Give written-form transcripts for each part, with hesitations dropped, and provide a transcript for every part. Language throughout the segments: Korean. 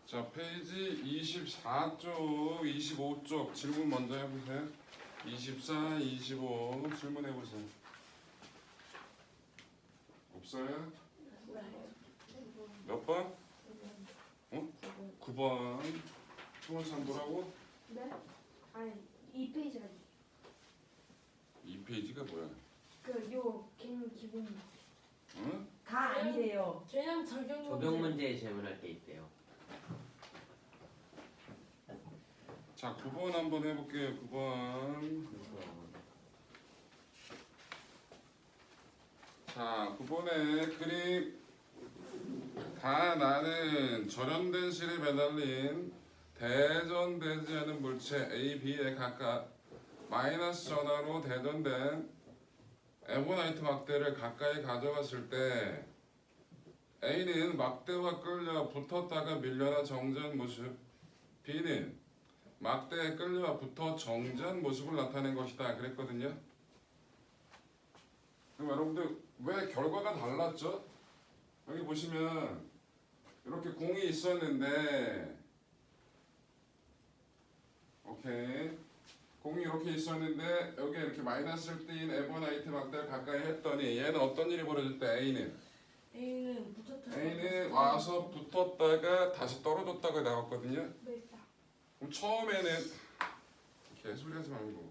자, 페이지 24쪽, 25쪽 질문 먼저 해보세요. 24, 25 질문해보세요. 없어요? 몇 번? 어? 9번. 초원씨 한번 보라고? 네? 아니 2페이지가 2페이지가 뭐야? 그요 개념 기본 응? 다 아니래요. 개념 적용 적용 문제 질문할 때 있대요. 자, 9번 한번 해볼게요. 9번. 자, 9번에 그림. 다 나는 절연된 실에 매달린 대전되지 않은 물체 A, B에 각각 마이너스 전하로 대전된 에보나이트 막대를 가까이 가져갔을 때 A는 막대와 끌려 붙었다가 밀려나 정지한 모습, B는 막대에 끌려 붙어 정지한 모습을 나타낸 것이다 그랬거든요. 그럼 여러분들 왜 결과가 달랐죠? 여기 보시면 이렇게 공이 있었는데, 오케이, 공이 이렇게 있었는데 여기 이렇게 마이너스를 띈 에보나이트 막대를 가까이 했더니 얘는 어떤 일이 벌어질 때 A는 붙었다. A는 와서 붙었다가 다시 떨어졌다가 나왔거든요. 네. 그럼 처음에는 개소리하지 말고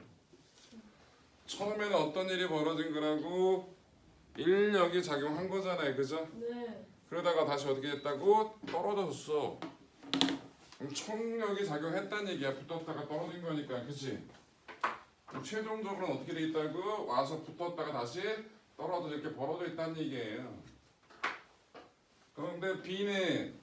처음에는 어떤 일이 벌어진 거라고? 인력이 작용한 거잖아요, 그죠? 네. 그러다가 다시 어떻게 됐다고? 떨어졌어. 그럼冲力이 작용했다는 얘기야. 붙었다가 떨어진 거니까, 그치? 그럼 최종적으로는 어떻게 돼 있다고? 와서 붙었다가 다시 떨어져 이렇게 벌어져 있다는 얘기예요. 그런데 B는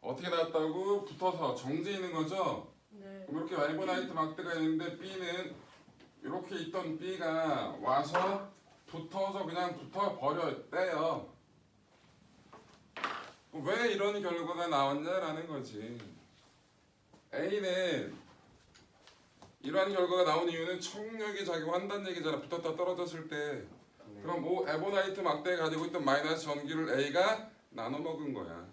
어떻게 나왔다고? 붙어서 정지해 있는 거죠? 네. 그럼 이렇게 에보나이트 막대가 있는데 B는 이렇게 있던 B가 와서 붙어서 그냥 붙어 버렸대요. 왜 이런 결과가 나왔냐라는 거지. A는 이러한 결과가 나온 이유는冲力이 작용한다는 얘기잖아. 붙었다 떨어졌을 때. 그럼 뭐 에보나이트 막대에 가지고 있던 마이너스 전기를 A가 나눠 먹은 거야.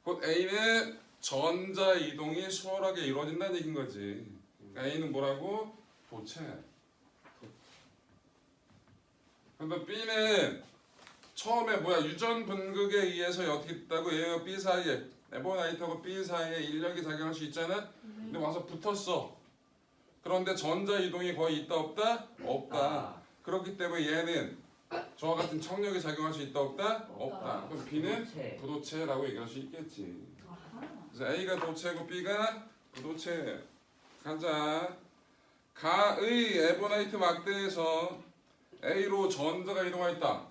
곧 A는 전자 이동이 수월하게 이루어진다는 얘기인 거지. A는 뭐라고? 도체. 근데 B는 처음에 뭐야? 유전 분극에 의해서 어떻게 됐다고? A와 B 사이에, 에보나이트하고 B 사이에 인력이 작용할 수 있잖아. 근데 와서 붙었어. 그런데 전자 이동이 거의 있다 없다? 없다. 그렇기 때문에 얘는 저와 같은 청력이 작용할 수 있다 없다? 없다. 그럼 B는 부도체라고 얘기할 수 있겠지. 그래서 A가 도체고 B가 부도체. 가자. 가의 에보나이트 막대에서 A로 전자가 이동했다.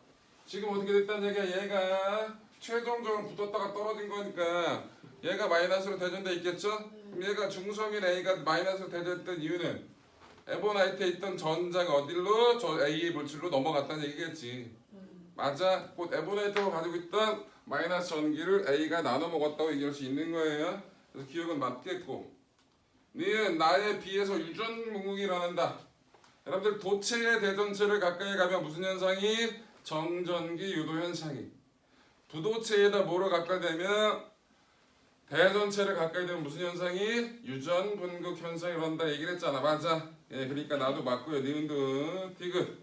지금 어떻게 됐다는 얘기야? 얘가 최종적으로 붙었다가 떨어진 거니까 얘가 마이너스로 대전돼 있겠죠? 그럼 얘가 중성인 A가 마이너스로 대전됐던 이유는 에보나이트에 있던 전자가 어디로? 저 A의 물질로 넘어갔다는 얘기겠지. 맞아. 곧 에보나이트가 가지고 있던 마이너스 전기를 A가 나눠 먹었다고 얘기할 수 있는 거예요. 그래서 기억은 맞겠고. 니은 나에 비해서 유전 분극이 일어난다. 여러분들 도체의 대전체를 가까이 가면 무슨 현상이? 정전기 유도 현상이. 부도체에다 뭐를 가까이 되면 대전체를 가까이 되면 무슨 현상이? 유전 분극 현상이 일어난다 얘기를 했잖아. 맞아. 예, 그러니까 나도 맞고요. 니은도 디귿.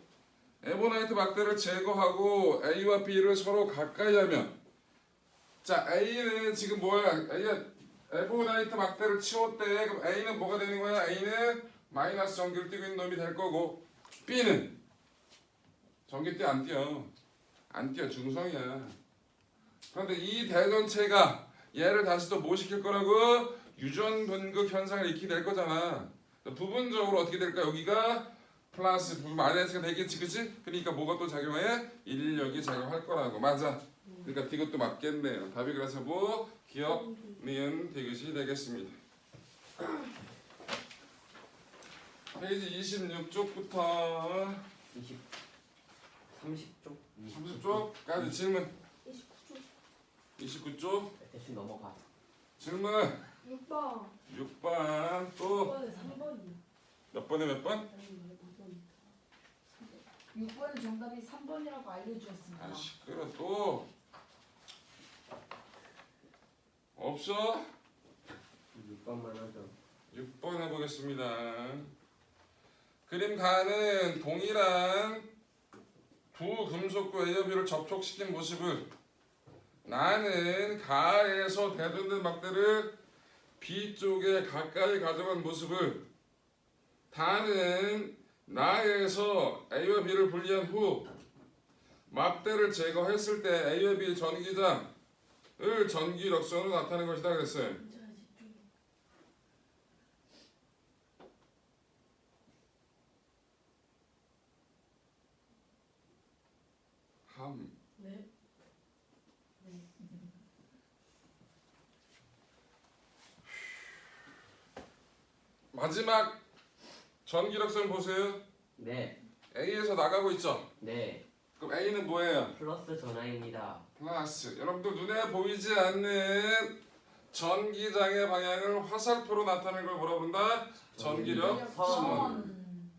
에보나이트 막대를 제거하고 A와 B를 서로 가까이 하면, 자, A는 지금 뭐야? 에보나이트 막대를 치웠대. 그럼 A는 뭐가 되는 거야? A는 마이너스 전기를 띄고 있는 놈이 될 거고, B는 전기 띄 안 띄어. 안 띄어. 중성이야. 그런데 이 대전체가 얘를 다시 또 뭐 시킬 거라고? 유전 분극 현상을 일으키게 될 거잖아. 부분적으로 어떻게 될까? 여기가 플러스 마이너스가 되겠지, 그치? 그러니까 뭐가 또 작용해? 인력이 작용할 거라고. 맞아. 그러니까 디귿도 맞겠네요. 답이 그래서 뭐? 기억, 니은, 디귿이 되겠습니다. 페이지 26쪽부터 30쪽? 30쪽까지 질문. 29쪽 29쪽 대신 넘어가. 질문. 6번 6번 또 3번이요. 몇 번에 몇 번? 6번의 정답이 3번이라고 알려주었습니다. 아 시끄러 또. 없어? 6번만 하죠. 6번 해보겠습니다. 그림 가는 동일한 두 금속과 A와 B를 접촉시킨 모습을 나는 가에서 대둔된 막대를 B 쪽에 가까이 가져간 모습을 다는 나에서 A와 B를 분리한 후 막대를 제거했을 때 A와 B 전기장을 전기력선으로 나타낸 것이다 그랬어요. 진짜 집중. 함. 네. 마지막 전기력선 보세요. 네. A에서 나가고 있죠. 네. 그럼 A는 뭐예요? 플러스 전화입니다. 플러스. 여러분들 눈에 보이지 않는 전기장의 방향을 화살표로 나타내는 걸 뭐라 부른다? 전기력 선. 선.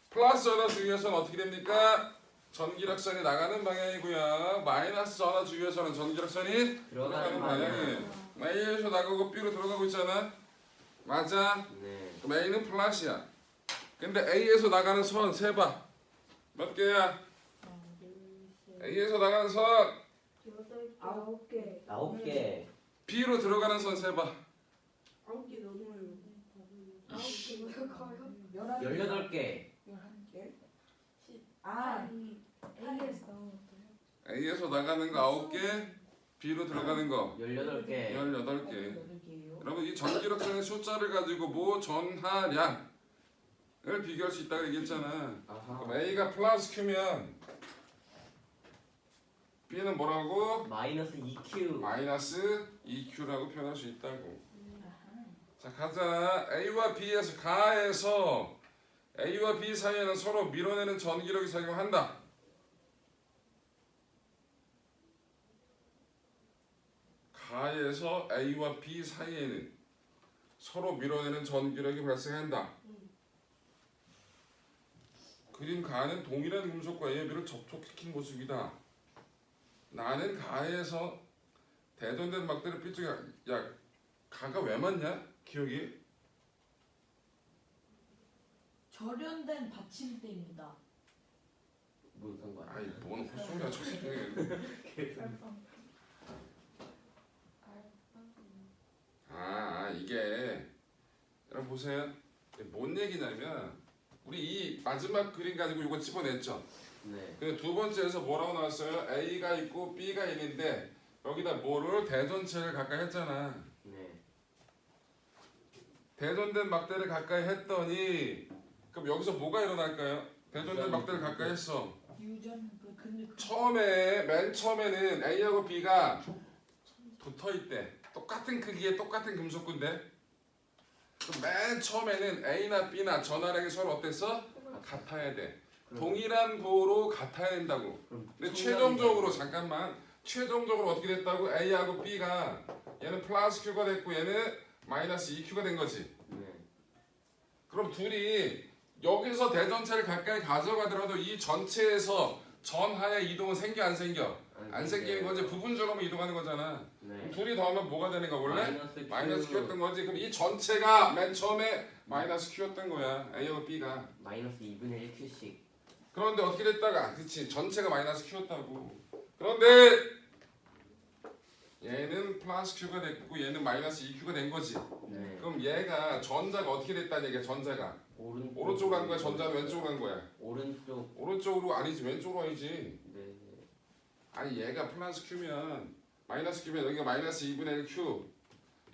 플러스 전화 주위에서는 어떻게 됩니까? 전기력선이 나가는 방향이고요. 마이너스 전화 주위에서는 전기력선이 들어가는 들어가는 방향이에요. 방향. A에서 나가고 B로 들어가고 있잖아. 맞아? 네. 그럼 A는 플러스야. 근데 A에서 나가는 선 세봐. 몇 개야? A에서 나가는 선 9개. 9개. B로 들어가는 선 세봐. 9개 넘어요. 9개 가요? 18개. 11개. 아, A에서 나온 것도요? A에서 나가는 거 9개, B로 들어가는 거 18개. 18개. 8개예요. 여러분 이 전기력선의 숫자를 가지고 모 전하량을 비교할 수 있다고 얘기했잖아. 아하. 그럼 A가 플러스 Q면 B는 뭐라고? 마이너스 2Q. 마이너스 2Q라고 표현할 수 있다고. 자 가자. A와 B에서 가에서 A와 B 사이에는 서로 밀어내는 전기력이 작용한다. 가에서 A와 B 사이에는 서로 밀어내는 전기력이 발생한다. 그림 가는 동일한 금속과 A와 B를 접촉시킨 모습이다. 나는 가에서 대전된 막대를 B 쪽에 야 가가 왜 맞냐? 기억이? 절연된 받침대입니다. 무슨 상관? 아이 뭔 헛소리야 저 새끼. 이게 여러분 보세요. 이게 뭔 얘기냐면 우리 이 마지막 그림 가지고 이거 집어냈죠. 네. 근데 두 번째에서 뭐라고 나왔어요? A가 있고 B가 있는데 여기다 뭐를 대전체를 가까이 했잖아. 네. 대전된 막대를 가까이 했더니 그럼 여기서 뭐가 일어날까요? 대전된 막대를 가까이 했어. 유전 근데 처음에 맨 처음에는 A하고 B가 붙어 있대. 똑같은 크기의 똑같은 금속군데. 그럼 맨 처음에는 A나 B나 전하량이 서로 어땠어? 같아야 돼. 동일한 부호로 같아야 된다고. 근데 최종적으로 잠깐만. 최종적으로 어떻게 됐다고? A하고 B가 얘는 플러스 Q가 됐고 얘는 마이너스 2Q가 된 거지. 네. 그럼 둘이 여기서 대전체를 가까이 가져가더라도 이 전체에서 전하의 이동은 생겨 안 생겨? 안 생기는 거지. 부분적으로 이동하는 거잖아. 네. 둘이 더하면 뭐가 되는 거야 원래? 마이너스 마이너스 Q. Q였던 거지. 그럼 이 전체가 맨 처음에 마이너스 Q였던 거야. A하고 B가. 마이너스 2분의 1 Q씩. 그런데 어떻게 됐다가 그치 전체가 마이너스 Q였다고. 그런데 얘는 플러스 Q가 됐고 얘는 마이너스 2Q가 된 거지. 네. 그럼 얘가 전자가 어떻게 됐다는 얘기야. 전자가 오른쪽으로 간 거야. 전자는 왼쪽으로 간 거야. 오른쪽. 오른쪽으로 아니지 왼쪽으로 아니지. 네. 아니 얘가 플러스 Q면 마이너스 Q면 여기가 마이너스 2분의 1 Q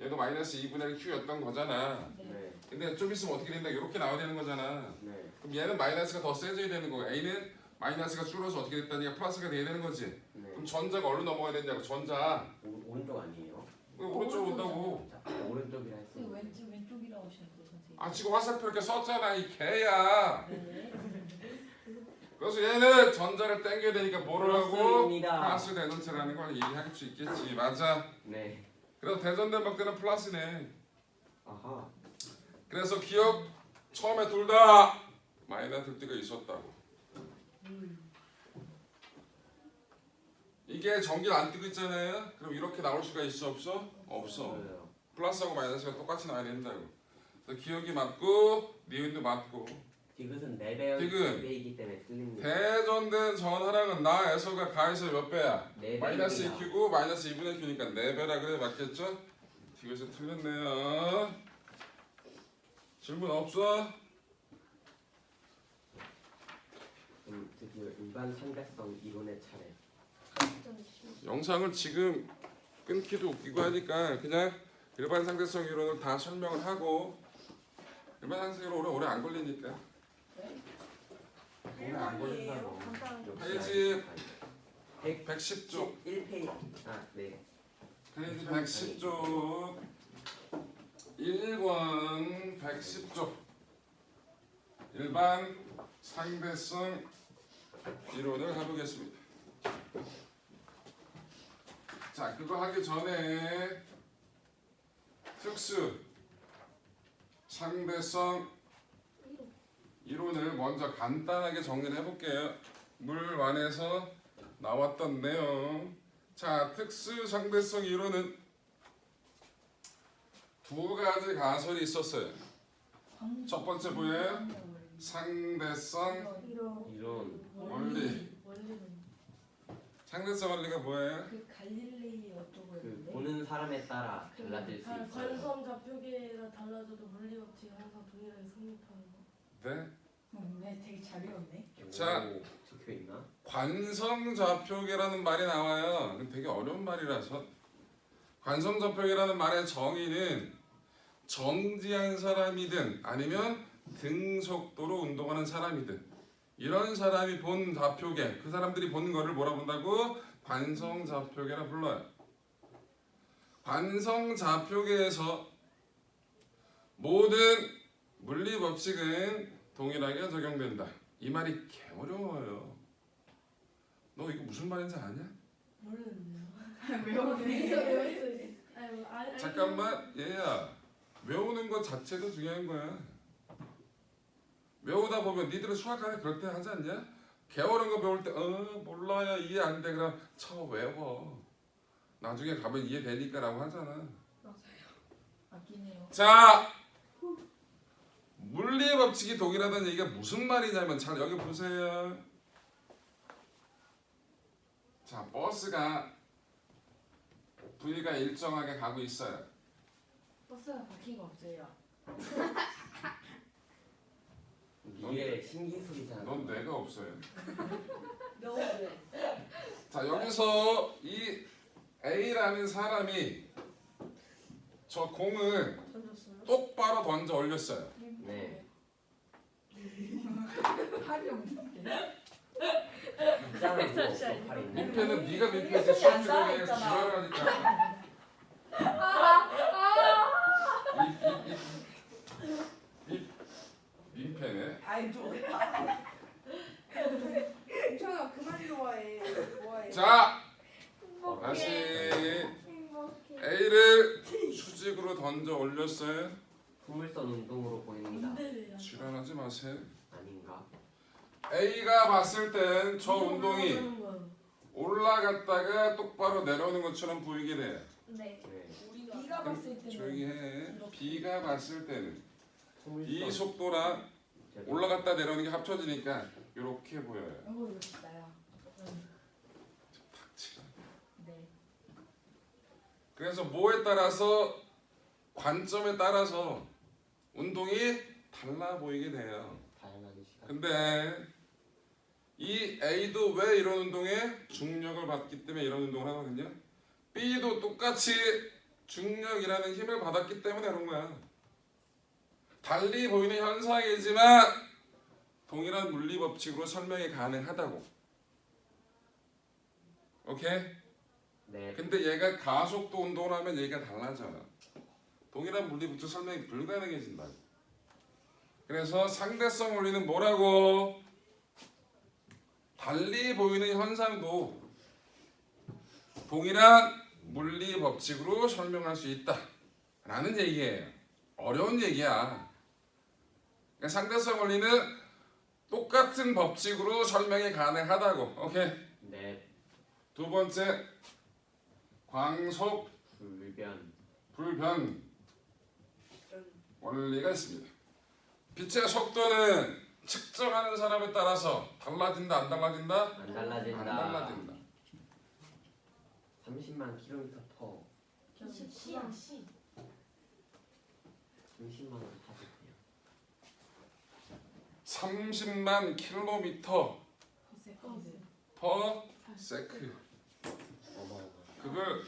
얘도 마이너스 2분의 1 Q였던 거잖아. 네. 근데 좀 있으면 어떻게 된다? 이렇게 나와야 되는 거잖아. 네. 그럼 얘는 마이너스가 더 세져야 되는 거고 A는 마이너스가 줄어서 어떻게 됐다니까 플러스가 돼야 되는 거지. 네. 그럼 전자가 어디로 넘어가야 되냐고. 전자 오른쪽 아니에요? 왜 오른쪽으로 온다고. 자, 오른쪽이라 했어요. 왼쪽이라고 하시는데 선생님. 아 지금 화살표 이렇게 썼잖아 이 개야. 네. 그래서 얘는 전자를 당겨야 되니까 뭐를 하고 플러스입니다. 플러스 대전체라는 걸 얘기할 수 있겠지. 맞아. 네. 그래서 대전된 막대는 플러스네. 아하. 그래서 기억 처음에 둘 다 마이너스 될 때가 있었다고. 이게 전기를 안 뜨고 있잖아요. 그럼 이렇게 나올 수가 있어 없어? 없어. 없어요. 플러스하고 마이너스가 똑같이 나와야 된다고. 그래서 기억이 맞고 니은도 맞고. 디귿은 4배 디귿. 2배이기 때문에 틀립니다. 대전된 전하랑은 나에서가 가에서 몇 배야? 4배 마이너스 2큐고 마이너스 2분의 q니까 4배라 그래 맞겠죠? 디귿이 틀렸네요. 질문 없어? 그럼 드디어 일반 상대성 이론의 차례. 영상을 지금 끊기도 웃기고 하니까 그냥 일반 상대성 이론을 다 설명을 하고 일반 상대성 이론 오래 안 걸리니까 오늘 안 걸린다고. 간단하게. 페이지 110쪽 1페이지. 아, 네. 페이지 110쪽 1권 110쪽 일반 상대성 이론을 해보겠습니다. 자, 그거 하기 전에 특수 상대성 이론을 먼저 간단하게 정리를 해볼게요. 물완에서 나왔던 내용. 자, 특수 상대성 이론은 두 가지 가설이 있었어요. 첫 번째 뭐예요? 상대성 이론. 원리. 원리는 상대성 원리가 뭐예요? 그 갈릴레이 어쩌고 그 했는데 보는 사람에 따라 달라질 수 있어요. 관성 좌표계가 달라져도 물리 법칙이 항상 동일하게 성립하는 거. 네. 네, 되게 잘 외웠네. 자. 오, 적혀 있나? 관성좌표계라는 말이 나와요. 근데 되게 어려운 말이라서 관성좌표계라는 말의 정의는 정지한 사람이든 아니면 등속도로 운동하는 사람이든 이런 사람이 본 좌표계, 그 사람들이 본 거를 뭐라 본다고? 관성좌표계라 불러요. 관성좌표계에서 모든 물리 법칙은 동일하게 적용된다. 이 말이 개 어려워요. 너 이거 무슨 말인지 아냐? 모르는데요. 외웠어요. 잠깐만, 얘야. 외우는 것 자체도 중요한 거야. 외우다 보면 니들은 수학하는 그럴 때 하지 않냐? 개 어려운 거 배울 때 몰라야 이해 안 돼. 그럼 외워. 나중에 가면 이해되니까 라고 하잖아. 아끼네요. 자, 물리의 법칙이 동일하다는 얘기가 무슨 말이냐면 잘 여기 보세요. 자, 버스가 V가 일정하게 가고 있어요. 버스가 바뀐 거 없어요. 미래 신기술이잖아. 넌 뇌가 없어요. 네. 자, 여기서 이 A라는 사람이 저 공을 던졌어요? 똑바로 던져 올렸어요. 네. 팔이 없는데. 이상한 거 없어 팔이 있는. 민폐는 네가 민폐지. 수업 시간에 지랄하니까. 이 민폐네. 아이 좀. 괜찮아, 그만 좋아해. 좋아해. 자, 행복해. 다시 행복해. A를 수직으로 던져 올렸어요. 풍물선 운동으로 보입니다. 지랄하지 마세요. 아닌가? A가 봤을 땐 저 운동이 올라갔다가 똑바로 내려오는 것처럼 보이게 돼요. 네. 네. B가 봤을 때는 조용히 해. B가 봤을 때는 풍물선. 이 속도랑 올라갔다 내려오는 게 합쳐지니까 이렇게 보여요. 이거 멋있다요. 닥치라. 네. 그래서 뭐에 따라서 관점에 따라서 운동이 달라 보이게 돼요. 다양하게 시간. 근데 이 A도 왜 이런 운동에 중력을 받기 때문에 이런 운동을 하거든요. B도 똑같이 중력이라는 힘을 받았기 때문에 그런 거야. 달리 보이는 현상이지만 동일한 물리 법칙으로 설명이 가능하다고. 오케이? 네. 근데 얘가 가속도 운동을 하면 얘가 달라져요. 동일한 물리 법칙 설명이 불가능해진다고. 그래서 상대성 원리는 뭐라고? 달리 보이는 현상도 동일한 물리 법칙으로 설명할 수 있다 라는 얘기예요. 어려운 얘기야. 그러니까 상대성 원리는 똑같은 법칙으로 설명이 가능하다고. 오케이. 네. 두 번째 광속 불변. 불변 원리가 있습니다. 빛의 속도는 측정하는 사람에 따라서 달라진다 안 달라진다? 안 달라진다. 안 달라진다. 30만 킬로미터 퍼. 시야 시. 30만 원 사주세요. 30만 킬로미터 퍼 세크. 어마어마. 그걸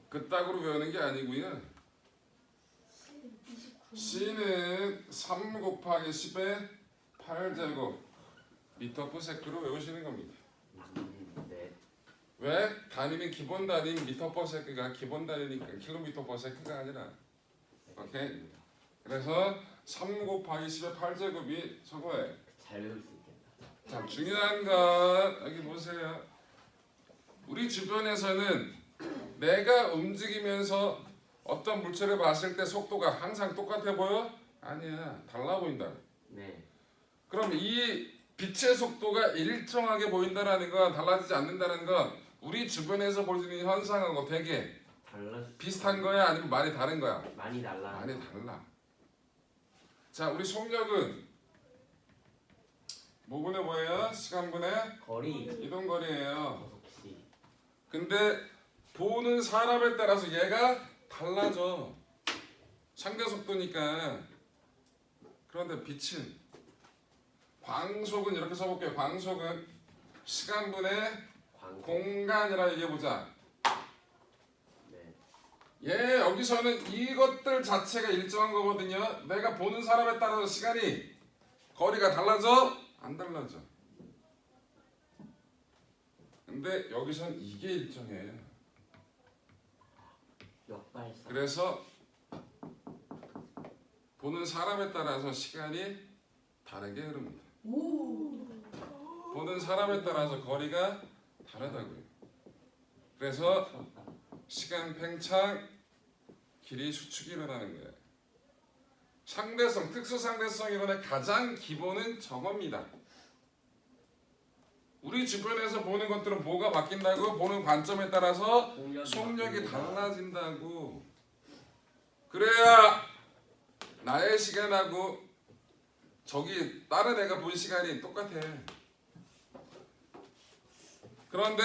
그따구로 외우는 게 아니고요. C는 3 곱하기 10의 8제곱 미터 퍼 세크로 외우시는 겁니다. 네. 왜? 단위는 기본 단위인 미터 퍼 세크가 기본 단위니까 킬로미터 퍼 세크가 아니라. 오케이? 그래서 3 곱하기 10의 8제곱이 저거예요. 잘 외울 수 있겠다. 자, 중요한 건 여기 보세요. 우리 주변에서는 내가 움직이면서 어떤 물체를 봤을 때 속도가 항상 똑같아 보여? 아니야, 달라 보인다. 네. 그럼 이 빛의 속도가 일정하게 보인다라는 건 달라지지 않는다는 건 우리 주변에서 볼 수 있는 현상하고 되게 달라. 비슷한 거야, 아니면 많이 다른 거야? 많이 달라. 많이 달라. 자, 우리 속력은 뭐분의 뭐예요? 시간분의 거리. 이동거리예요. 속시. 근데 보는 사람에 따라서 얘가 달라져. 상대 속도니까. 그런데 빛은 광속은 이렇게 써볼게요. 광속은 시간분의 광. 공간이라 얘기해보자. 네. 얘 여기서는 이것들 자체가 일정한 거거든요. 내가 보는 사람에 따라서 시간이 거리가 달라져? 안 달라져. 근데 여기선 이게 일정해요. 역발상. 그래서 보는 사람에 따라서 시간이 다르게 흐릅니다. 보는 사람에 따라서 거리가 다르다고요. 그래서 시간 팽창, 길이 수축이 일어나는 거예요. 상대성, 특수상대성 이론의 가장 기본은 저겁니다. 우리 주변에서 보는 것들은 뭐가 바뀐다고? 보는 관점에 따라서 속력이 달라진다고. 그래야 나의 시간하고 저기 다른 애가 본 시간이 똑같아. 그런데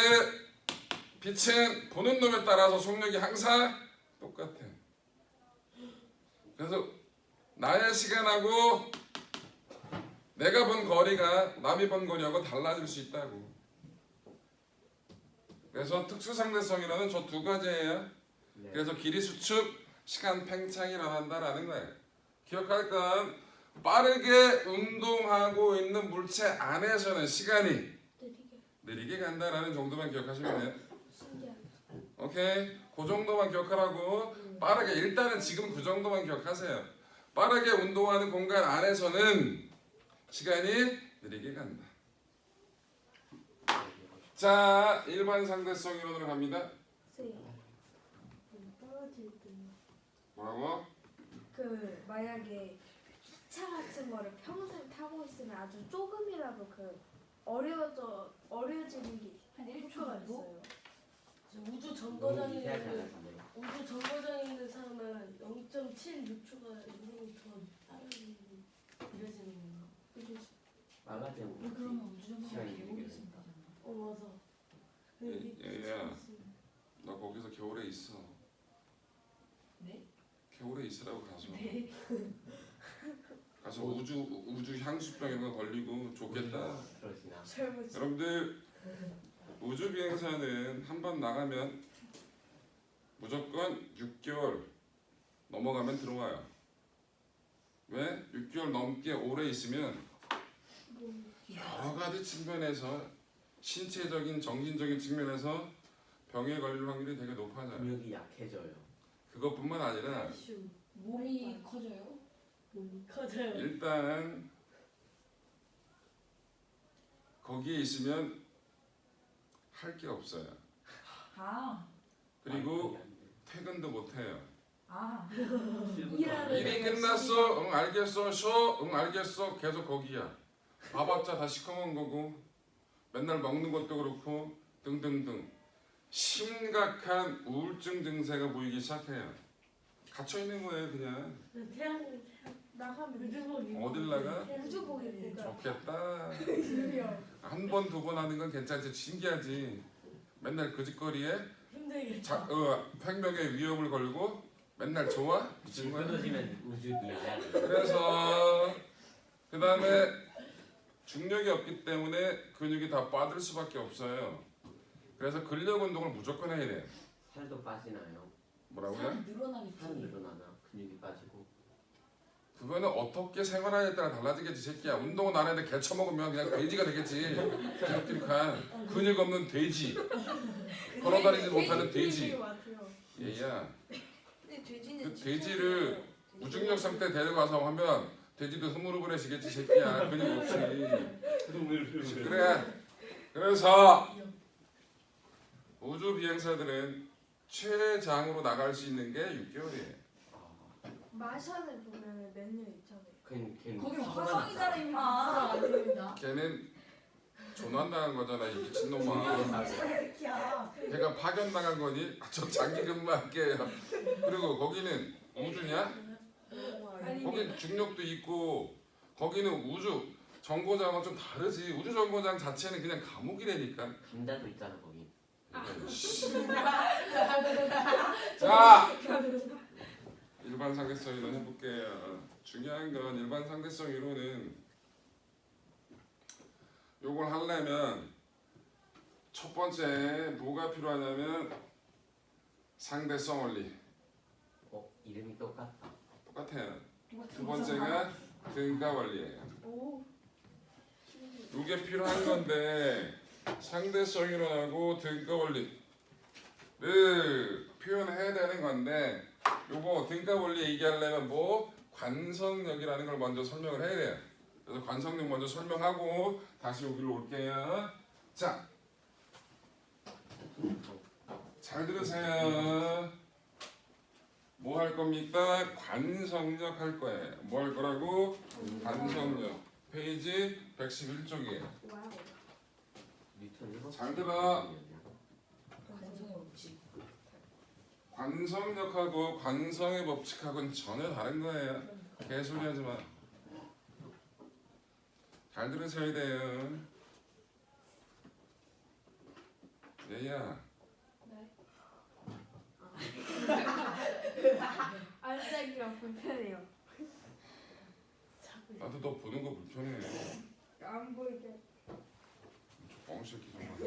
빛은 보는 놈에 따라서 속력이 항상 똑같아. 그래서 나의 시간하고 내가 본 거리가 남이 본 거리하고 달라질 수 있다고. 그래서 특수상대성이라는 저 두 가지예요. 네. 그래서 길이 수축, 시간 팽창이 일어난다라는 거예요. 기억할 건 빠르게 운동하고 있는 물체 안에서는 시간이 느리게 간다라는 정도만 기억하시면 돼요. 신기하다. 오케이? 그 정도만 기억하라고. 빠르게 일단은 지금 그 정도만 기억하세요. 빠르게 운동하는 공간 안에서는 시간이 느리게 간다. 자, 일반 상대성 이론으로 갑니다. 떨어질 때. 뭐라고? 그 만약에 차 같은 거를 평생 타고 있으면 아주 조금이라도 그 어려워지는 게 한 1초 효과가 정도? 있어요. 우주 너무 정거장에 미세하지 있는 않았나요? 우주 정거장에 있는 사람은 0.76초가 이름이 더 빠르게 느려지는 건가? 빨라지는 왜 그러면 우주정거장 시간이 개울에 되게 있으면 되잖아. 맞아. 근데 이게 얘야, 너 거기서 겨울에 있어. 네? 겨울에 있으라고 가서. 네. 가서 우주 향수병에 걸리고 좋겠다. 그러시나. 젊은 여러분들 우주 비행사는 한 번 나가면 무조건 6개월 넘어가면 들어와요. 왜? 6개월 넘게 오래 있으면 여러 가지 측면에서 신체적인, 정신적인 측면에서 병에 걸릴 확률이 되게 높아져요. 근육이 약해져요. 그것뿐만 아니라 칼슘 몸이 커져요? 몸이 커져요. 일단 거기에 있으면 할 게 없어요. 아, 그리고 퇴근도 못 해요. 아, 일하는 일이 끝났어. 응 알겠어. 쉬어. 응 알겠어. 계속 거기야. 봐봤자 다 시커먼 거고 맨날 먹는 것도 그렇고 등등등. 심각한 우울증 증세가 보이기 시작해요. 갇혀 있는 거예요, 그냥. 태양 나가면 우주복 입고 어딜 나가? 우주복 입고 가. 좋겠다. 그래요. 한 번, 두 번 하는 건 괜찮지. 신기하지. 맨날 그 짓거리에 힘들겠다. 생명의 위협을 걸고 맨날 좋아? 미친 거야? 끊어지면 우주비야. 그래서 그 다음에 중력이 없기 때문에 근육이 다 빠질 수밖에 없어요. 그래서 근력 운동을 무조건 해야 돼요. 살도 빠지나요? 뭐라고요? 살 늘어나겠지. 살 늘어나나? 근육이 빠지고. 그거는 어떻게 생활하냐에 따라 달라지겠지 새끼야. 운동은 안 했는데 개 처먹으면 그냥 돼지가 되겠지. 기록기록한 근육 없는 돼지. 걸어다니지 못하는 돼지. 얘야 근데 돼지는 그 돼지를 무중력 상태 데려가서 하면 돼지도 흐물흐물해지겠지 새끼야. 근육 없이. 그래. 그래서 우주 비행사들은 최장으로 나갈 수 있는 게 6개월이에요. 마션을 보면 몇 년 있잖아요. 걔는 거기 화성이잖아 임마. 아닙니다. 걔는 조난당한 거잖아 이 미친놈아. 새끼야. 걔가 파견당한 거니? 저 장기 근무할게요. 그리고 거기는 우주냐? 거긴 중력도 있고 거기는 우주 정거장은 좀 다르지. 우주 정거장 자체는 그냥 감옥이라니까. 감자도 있잖아 거기. 자, 일반 상대성 이론 해볼게요. 중요한 건 일반 상대성 이론은 요걸 하려면 첫 번째 뭐가 필요하냐면 상대성 원리 이름이 똑같다. 똑같아요. 두 번째가 근가 원리예요. 오. 이게 필요한 건데 상대성 이론하고 등가 원리를 표현해야 되는 건데 요거 등가 원리 얘기하려면 뭐 관성력이라는 걸 먼저 설명을 해야 돼요. 그래서 관성력 먼저 설명하고 다시 여기로 올게요. 자, 잘 들으세요. 뭐 할 겁니까? 관성력 할 거예요. 뭐 할 거라고? 관성력. 페이지 111쪽이에요. 와우. 뉴턴 일곱 잘 들어. 관성의 법칙. 관성력하고 관성의 법칙하고는 전혀 다른 거예요. 개소리 하지 마. 잘 들으셔야 돼요. 얘야, 앉아있기가 불편해요. 나도 너 보는 거 불편해. 안 보이게. 저 뻥새끼 정말.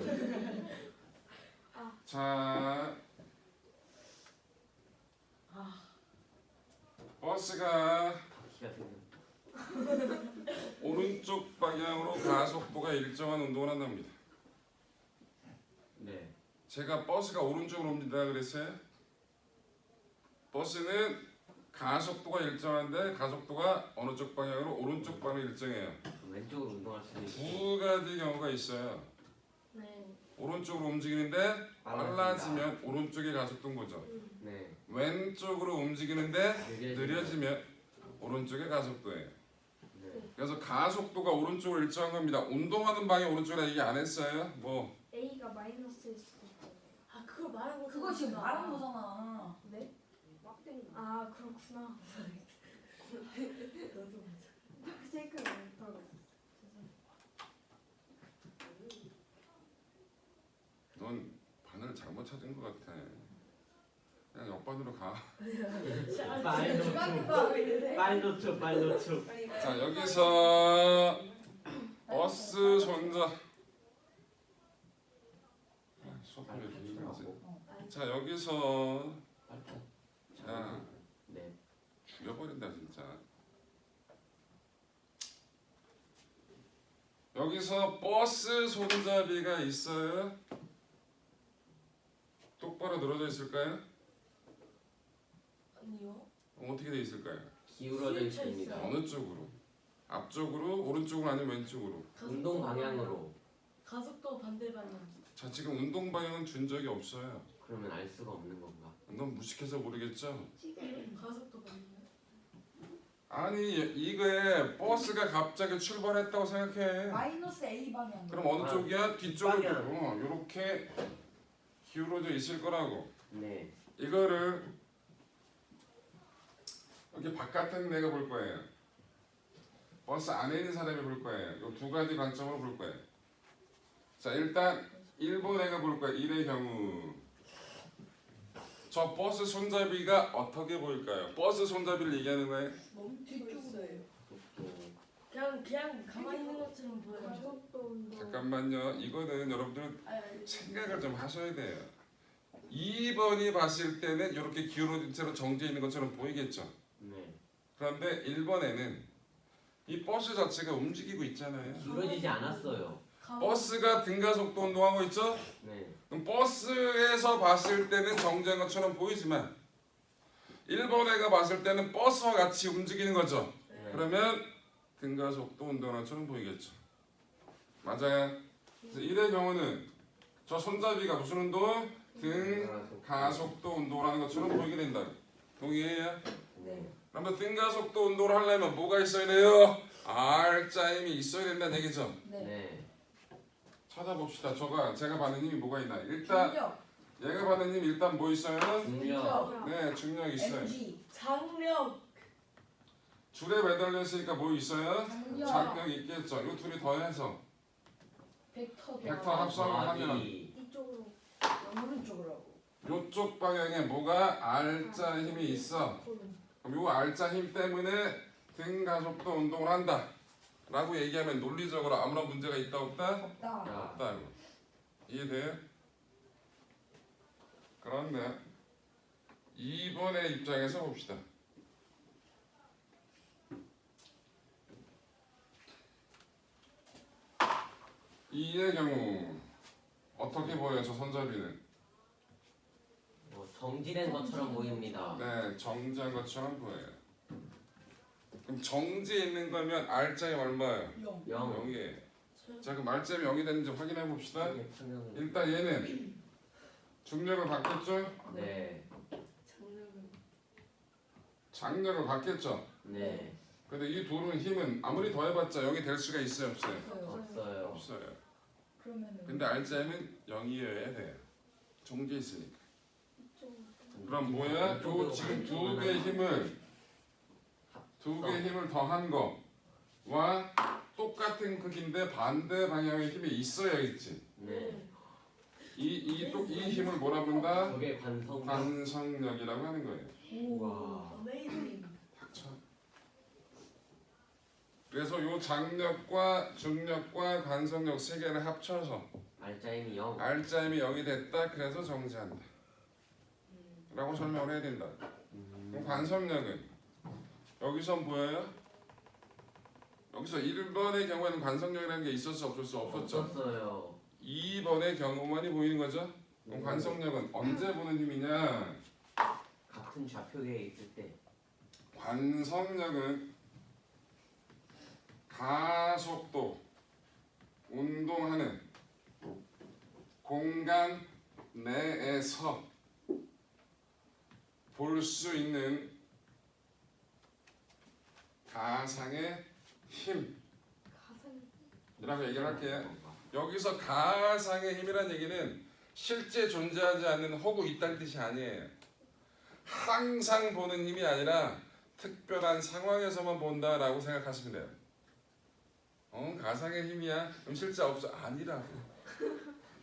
자, 버스가 바퀴가 생겼다. 오른쪽 방향으로 가속도가 일정한 운동을 한답니다. 네. 제가 버스가 오른쪽으로 옵니다 그랬어요? 버스는 가속도가 일정한데 가속도가 어느 쪽 방향으로? 오른쪽 방향으로 일정해요. 왼쪽으로 운동할 수도 있고. 두 가지 경우가 있어요. 네. 오른쪽으로 움직이는데 빨라지면 오른쪽의 가속도인 거죠. 네. 왼쪽으로 움직이는데 느려지면. 느려지면 오른쪽의 가속도예요. 네. 그래서 가속도가 오른쪽으로 일정한 겁니다. 운동하는 방향 오른쪽이라 얘기 안 했어요? 뭐 A가 마이너스일 수도 있잖아요. 아 그거 말하고 그거 지금 말한 거잖아. 네? 아 그렇구나. 생각을 못하고. 넌 바늘 잘못 찾은 것 같아. 그냥 옆반으로 가. 빨로초. 자 여기서 버스 손자. 수업을 왜 이렇게 힘들지? 자 여기서 자 네. 죽여버린다 진짜. 여기서 버스 손잡이가 있어요. 똑바로 늘어져 있을까요? 아니요. 어떻게 돼 있을까요? 기울어져 기울쳐 있습니다. 있어요. 어느 쪽으로? 앞쪽으로? 오른쪽으로 아니면 왼쪽으로? 운동 방향으로. 가속도 반대 방향. 자 지금 운동 방향은 준 적이 없어요. 그러면 알 수가 없는 건가? 넌 무식해서 모르겠죠? 가속도 반대. 아니 이거에 버스가 갑자기 출발했다고 생각해. 마이너스 A 방향. 그럼 어느 쪽이야? 뒤쪽으로. 방향. 요렇게 기울어져 있을 거라고. 네. 이거를 여기 바깥에 있는 애가 볼 거예요. 버스 안에 있는 사람이 볼 거예요. 이 두 가지 관점으로 볼 거예요. 자, 일단 1번 애가 볼 거예요. 1의 경우 저 버스 손잡이가 어떻게 보일까요? 버스 손잡이를 얘기하는 거예요. 뒤쪽으로 해요. 그냥 가만히 있는 것처럼 보여요. 가속도 운동. 잠깐만요. 이거는 여러분들 아니, 생각을 좀 하셔야 돼요. 2번이 봤을 때는 이렇게 기울어진 채로 정지해 있는 것처럼 보이겠죠. 네. 그런데 1번에는 이 버스 자체가 움직이고 있잖아요. 기울어지지 않았어요. 버스가 등가속도 운동하고 있죠. 네. 그럼 버스에서 봤을 때는 정지한 것처럼 보이지만 1번 애가 봤을 때는 버스와 같이 움직이는 거죠. 네. 그러면 등가속도 운동하는 것처럼 보이겠죠. 맞아요. 그래서 1의 경우는 저 손잡이가 무슨 운동? 등가속도 운동을 하는 것처럼 보이게 된다. 동의해요? 네. 그러면 등가속도 운동을 하려면 뭐가 있어야 돼요? R자임이 있어야 된다는 얘기죠. 네. 네. 찾아봅시다. 제가 받는 힘이 뭐가 있나? 일단 중력. 얘가 받는 힘이 일단 뭐 있어요? 중력. 네, 중력 있어요. MG. 장력. 줄에 매달려 있으니까 뭐 있어요? 장력. 장력이 있겠죠. 이 둘이 더해서 벡터. 벡터 합성을 하면 더하기. 이쪽으로. 오른쪽으로 하고. 이쪽 방향에 뭐가 R자 힘이 있어. 그럼 이 R자 힘 때문에 등가속도 운동을 한다. 라고 얘기하면 논리적으로 아무런 문제가 있다 없다? 없다. 자, 없다. 이해돼요? 그런데 2번의 입장에서 봅시다. 이의 경우 어떻게 보여요? 저 손잡이는 정지된 것처럼 보입니다. 네, 정지한 것처럼 보여요. 그럼 정지해 있는 거면 R자임 얼마예요? 0. 0. 0이에요. 자, 그럼 R자임이 0이 되는지 확인해 봅시다. 평형은. 일단 얘는 중력을 받겠죠? 네. 장력은. 장력을 받겠죠? 네. 근데 이 둘은 힘은 아무리 더해봤자 0이 될 수가 있어요? 없어요? 없어요. 없어요. 그러면은. 근데 R자임은 0이어야 돼요. 정지해 있으니까. 이쪽으로. 그럼 뭐야? 요 지금 두 개의 힘을 더한 거와 똑같은 크기인데 반대 방향의 힘이 있어야겠지. 네. 이 힘을 뭐라 부른다? 저게 관성. 관성력이라고 하는 거예요. 와. 어메이징. 닥쳐. 그래서 요 장력과 중력과 관성력 세 개를 합쳐서 알짜임이 0. R자임이 0이 됐다. 그래서 정지한다. 라고 설명을 해야 된다. 그럼 관성력은 여기선 보여요? 여기서 1번의 경우에는 관성력이라는 게 있었어 없었어? 없었죠. 없었어요. 2번의 경우만이 보이는 거죠. 그럼 관성력은 언제 보는 힘이냐? 같은 좌표계에 있을 때. 관성력은 가속도 운동하는 공간 내에서 볼 수 있는 가상의 힘이라고 가상. 얘기를 할게요. 여기서 가상의 힘이란 얘기는 실제 존재하지 않는 허구 있다는 뜻이 아니에요. 항상 보는 힘이 아니라 특별한 상황에서만 본다라고 생각하시면 돼요. 가상의 힘이야? 그럼 실제 없어? 아니라고.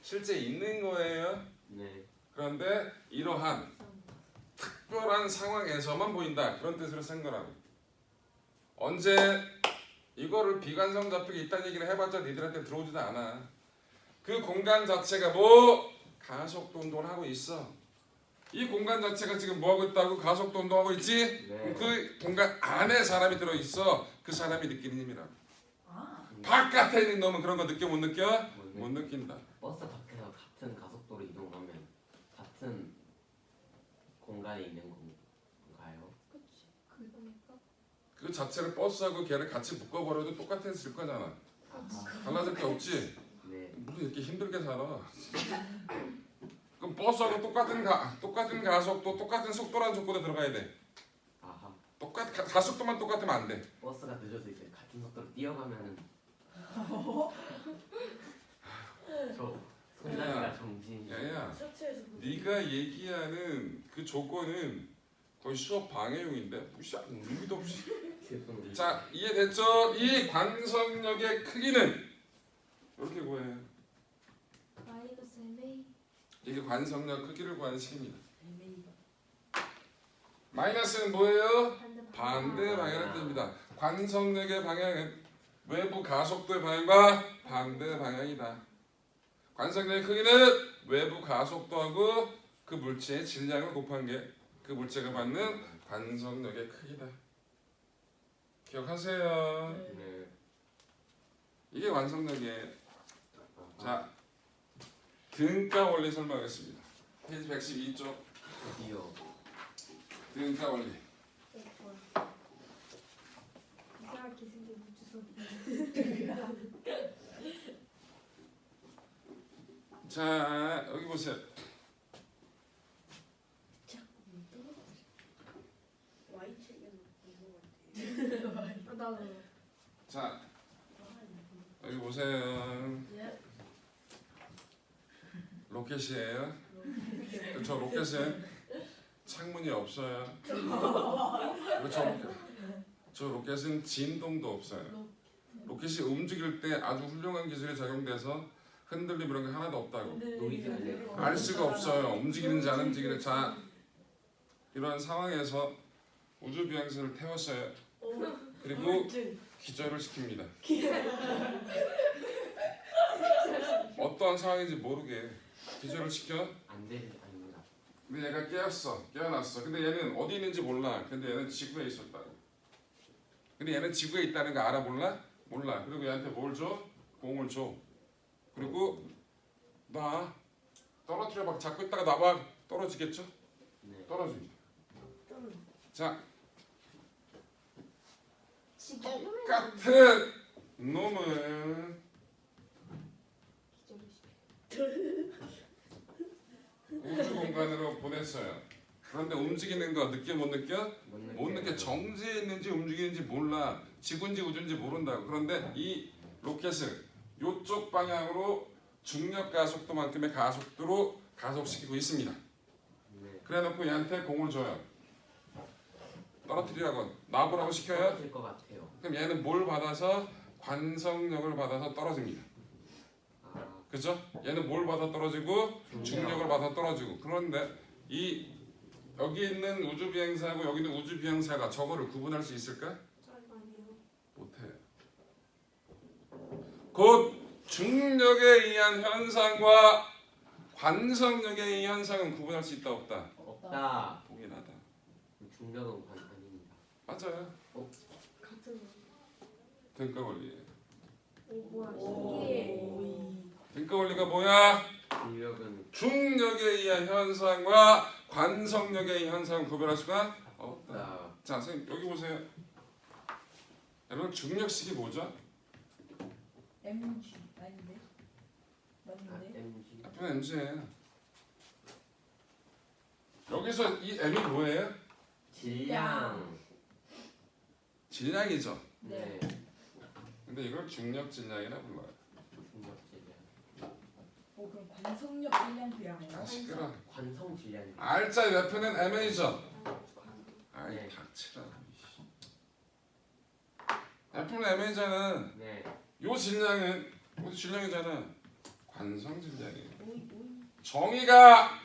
실제 있는 거예요. 네. 그런데 이러한 특별한 상황에서만 보인다. 그런 뜻으로 쓴 거라고. 언제 이거를 비관성 좌표가 있다는 얘기를 해봤자 니들한테 들어오지도 않아. 그 공간 자체가 뭐 가속도 운동을 하고 있어. 이 공간 자체가 지금 뭐 하고 있다고? 가속도 운동하고 있지? 네. 그 공간 안에 사람이 들어있어. 그 사람이 느끼는 힘이라고. 아. 바깥에 있는 놈은 그런 거 느껴 못 느껴? 네. 못 느낀다. 버스 밖에서 같은 가속도로 이동하면 같은 공간에 있는 건가요? 그치. 그러니까. 그 자체를 버스하고 걔를 같이 묶어버려도 똑같았을 거잖아. 아, 달라질 게 없지. 네. 무슨 이렇게 힘들게 살아. 그럼 버스하고 똑같은 가속도 똑같은 속도라는 조건에 들어가야 돼. 아하. 가속도만 똑같으면 안 돼. 버스가 늦어서 이제 같은 속도로 뛰어가면은 저 손잡이가 정진이. 야야, 셔츠에서 네가 얘기하는 그 조건은 거의 수업 방해용인데 무시한 의미도 없이. 죄송합니다. 자, 이해됐죠? 이 관성력의 크기는 이렇게 구해요. 마이너스 MA. 이게 관성력 크기를 구하는 식입니다. 애매이가. 마이너스는 뭐예요? 반대 반대 방향을 띱니다. 관성력의 방향은 외부 가속도의 방향과 반대 방향이다. 관성력의 크기는 외부 가속도하고 그 물체의 질량을 곱한 게 그 물체가 받는 관성력의 크기다. 기억하세요. 네. 이게 관성력이에요. 자, 등가 원리 설명하겠습니다. 페이지 112쪽 드디어. 등가 원리. 이상하게 생긴 우주선. 자, 여기 보세요. 나도. 자, 여기 보세요. 예. 로켓이에요. 저 로켓은 창문이 없어요. 그리고 저 로켓은 진동도 없어요. 로켓이 움직일 때 아주 훌륭한 기술이 적용돼서 흔들림 이런 게 하나도 없다고. 노이즈 알 수가 없어요. 움직이는지 안 움직이는지. 자, 이런 상황에서 우주 비행선을 태웠어요. 그리고 기절을 시킵니다. 어떠한 상황인지 모르게 기절을 시켜. 안 되는 아닙니다. 근데 얘가 깨어났어. 근데 얘는 어디 있는지 몰라. 근데 얘는 지구에 있었다고. 근데 얘는 지구에 있다는 거 알아 몰라? 몰라. 그리고 얘한테 뭘 줘? 공을 줘. 그리고 놔. 떨어뜨려봐. 잡고 있다가 놔봐. 떨어지겠죠? 네. 떨어집니다. 자, 지금 같은 놈을 우주 공간으로 보냈어요. 그런데 움직이는 거 느껴 못 느껴? 못 느껴. 정지해 있는지 움직이는지 몰라. 지구인지 우주인지 모른다고. 그런데 이 로켓을 이쪽 방향으로 중력 가속도만큼의 가속도로 가속시키고 있습니다. 네. 그래놓고 얘한테 공을 줘요. 떨어뜨리라고 놔보라고 시켜요. 떨어질 것 같아요. 그럼 얘는 뭘 받아서 관성력을 받아서 떨어집니다. 아, 그죠? 얘는 뭘 받아 떨어지고 중력을 받아 떨어지고. 그런데 이 여기 있는 우주 비행사하고 여기 있는 우주 비행사가 저거를 구분할 수 있을까? 못해요. 곧 중력에 의한 현상과 관성력에 의한 현상은 구분할 수 있다 없다? 없다. 보긴 하다. 중력은 관 아닙니다. 맞아요. 같은. 등가 원리. 오 뭐야 신기해. 등가 원리가 뭐야? 중력은 중력에 의한 현상과 관성력에 의한 현상을 구별할 수가 없다. 없다. 자, 선생님 여기 보세요. 여러분 중력식이 뭐죠? MG 아닌데? 아, 맞는데? MG. 앞에는 mg예요. 여기서 이 m이 뭐예요? 질량. 질량이죠. 네. 근데 이걸 중력 질량이라 불러요. 중력 질량. 오 그럼 관성력 질량도 양해요? 아 시끄러. 관성 질량. R자 옆에는 mA죠. 아이 네. 닥치라. F는 mA잖아. 네. 요 질량은 모두 질량이잖아. 관성 질량이에요. 오이. 정의가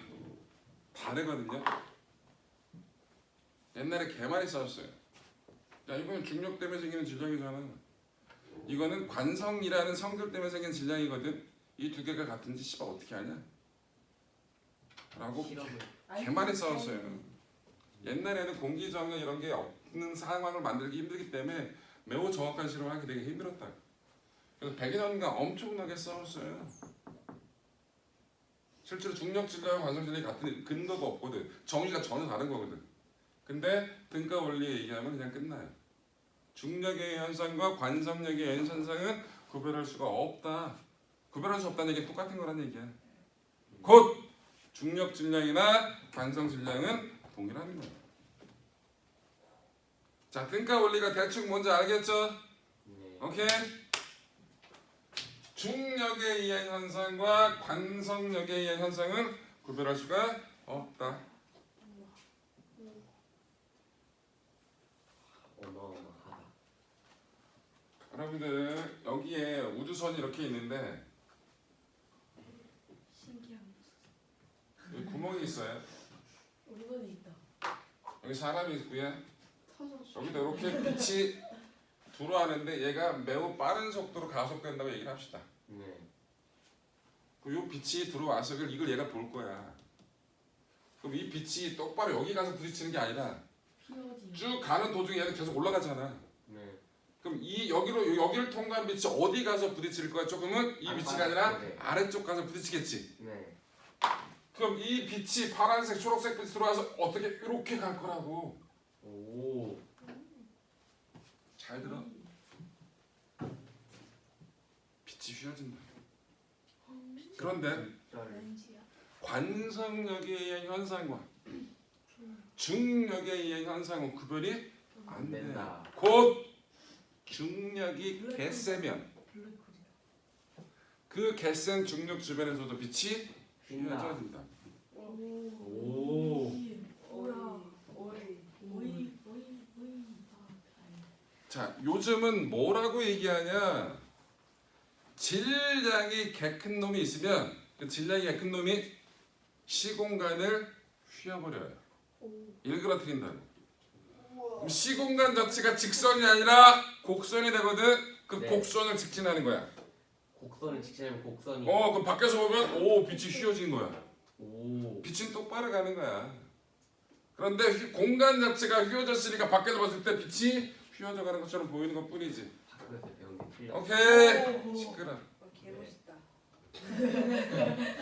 다르거든요. 옛날에 개 많이 싸웠어요. 야 이거는 중력 때문에 생기는 질량이잖아. 이거는 관성이라는 성질 때문에 생긴 질량이거든. 이 두 개가 같은지 씨발 어떻게 아냐? 라고 실험을. 개 많이 싸웠어요. 옛날에는 공기저항 이런 게 없는 상황을 만들기 힘들기 때문에 매우 정확한 실험을 하기 되게 힘들었다. 그래서 100여 년간 엄청나게 싸웠어요. 실제로 중력 질량과 관성 질량이 같은 근거가 없거든. 정의가 전혀 다른 거거든. 근데 등가 원리에 얘기하면 그냥 끝나요. 중력의 현상과 관성력의 현상은 구별할 수가 없다. 구별할 수 없다는 얘기는 똑같은 거란 얘기야. 곧 중력 질량이나 관성 질량은 동일한 거야. 자, 등가 원리가 대충 뭔지 알겠죠? 네. 오케이. 중력에 의한 현상과 관성력에 의한 현상은 구별할 수가 없다. 어마어마하다. 여러분들 여기에 우주선이 이렇게 있는데 신기한. 여기 구멍이 있어요. 우리번에 있다. 여기 사람이 있고요. 터졌어. 여기도 이렇게 빛이 들어가는데 얘가 매우 빠른 속도로 가속된다고 얘기를 합시다. 네. 그리고 이 빛이 들어와서 이걸 얘가 볼 거야. 그럼 이 빛이 똑바로 여기 가서 부딪히는 게 아니라 피어지. 쭉 가는 도중에 얘는 계속 올라가잖아. 네. 그럼 이 여기를 통과한 빛이 어디 가서 부딪힐 거야? 조금은 이 위치가 아니라 네. 아래쪽 가서 부딪히겠지. 네. 그럼 이 빛이 파란색, 초록색 빛이 들어와서 어떻게 이렇게 갈 거라고. 오. 잘 들어. 빛이 휘어진다. 그런데 절. 렌즈야. 관성력에 의한 현상과 중력에 의한 현상은 구별이 안 안 된다. 된다. 곧 중력이 개세면 블랙홀이다. 그 개센 중력 주변에서도 빛이 핀다. 휘어진다. 오. 뭐야? 오이. 오이. 자, 요즘은 뭐라고 얘기하냐? 질량이 개 큰 놈이 있으면 그 질량이 개 큰 놈이 시공간을 휘어버려요. 일그러뜨린다고. 그럼 시공간 자체가 직선이 아니라 곡선이 되거든. 그 네. 곡선을 직진하는 거야. 곡선을 직진하면 곡선이. 그럼 밖에서 보면 오 빛이 휘어진 거야. 오. 빛은 똑바로 가는 거야. 그런데 공간 자체가 휘어졌으니까 밖에서 봤을 때 빛이 휘어져 가는 것처럼 보이는 것 뿐이지. 학교에서 배운 게 틀려. 오케이. 시끄러. 개멋있다.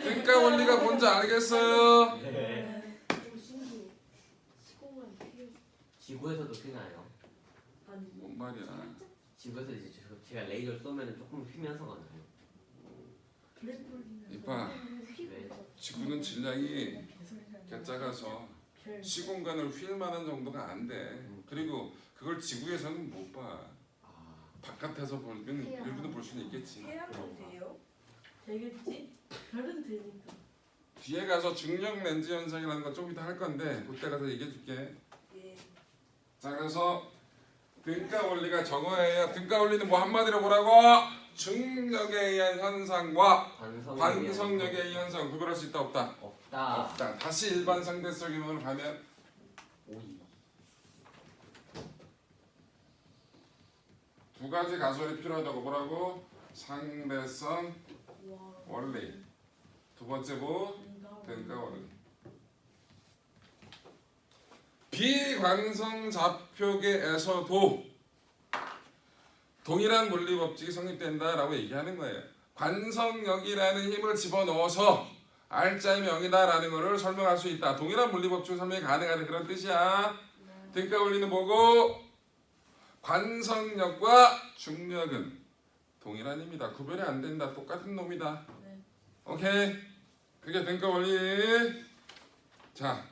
그러니까 원리가 뭔지 알겠어요? 네. 오 신기해. 시공간 피어지. 지구에서도 휘나요? 아니. 뭔 말이야? 지구에서 이제 제가 레이저를 쏘면 조금 휘면서 가나요? 블랙홀이나. 이봐. 네. 지구는 질량이 개소리가 개 작아서 별. 시공간을 휠 만한 정도가 안 돼. 그리고 그걸 지구에서는 못 봐. 아. 바깥에서 보면 일부러 볼 수는 있겠지. 태양도 돼요? 되겠지? 별은 되니까. 뒤에 가서 중력 렌즈 현상이라는 거 좀 이따 할 건데 그때 가서 얘기해 줄게. 예. 자, 그래서 등가 원리가 저거예요. 등가 원리는 뭐 한마디로 뭐라고? 중력에 의한 현상과 관성력에 의한 현상 구별할 수 있다 없다? 없다. 없다. 다시 일반 상대성 이론으로 가면 오이. 두 가지 가설이 필요하다고. 뭐라고? 상대성 와. 원리. 두 번째 뭐? 등가 원리. 비관성 좌표계에서도 동일한 물리 법칙이 성립된다라고 얘기하는 거예요. 관성력이라는 힘을 집어넣어서 R자의 0이다라는 것을 설명할 수 있다. 동일한 물리 법칙 설명이 가능하다 그런 뜻이야. 등가 원리는 뭐고? 관성력과 중력은 동일한 힘이다. 구별이 안 된다. 똑같은 놈이다. 네. 오케이. 그게 등가 원리. 자,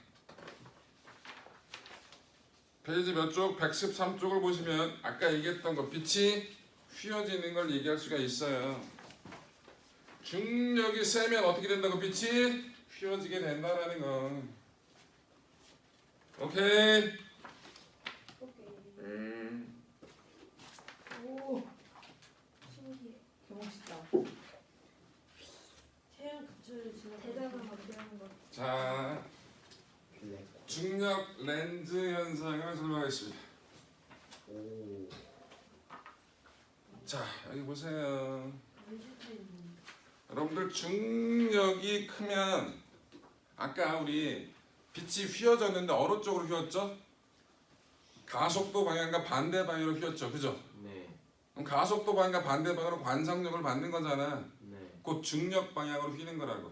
페이지 몇 쪽? 113쪽을 보시면 아까 얘기했던 거 빛이 휘어지는 걸 얘기할 수가 있어요. 중력이 세면 어떻게 된다고? 빛이 휘어지게 된다라는 거. 오케이. 오. 신기해. 개멋있다. 태양 근처에 지나. 대단하다 그런 거. 자, 블랙. 중력 렌즈 현상을 설명하겠습니다. 오. 자, 여기 보세요. 렌즈타임. 여러분들 중력이 크면 아까 우리 빛이 휘어졌는데 어느 쪽으로 휘었죠? 가속도 방향과 반대 방향으로 휘었죠. 그죠? 네. 그럼 가속도 방향과 반대 방향으로 관성력을 받는 거잖아. 네. 곧 중력 방향으로 휘는 거라고.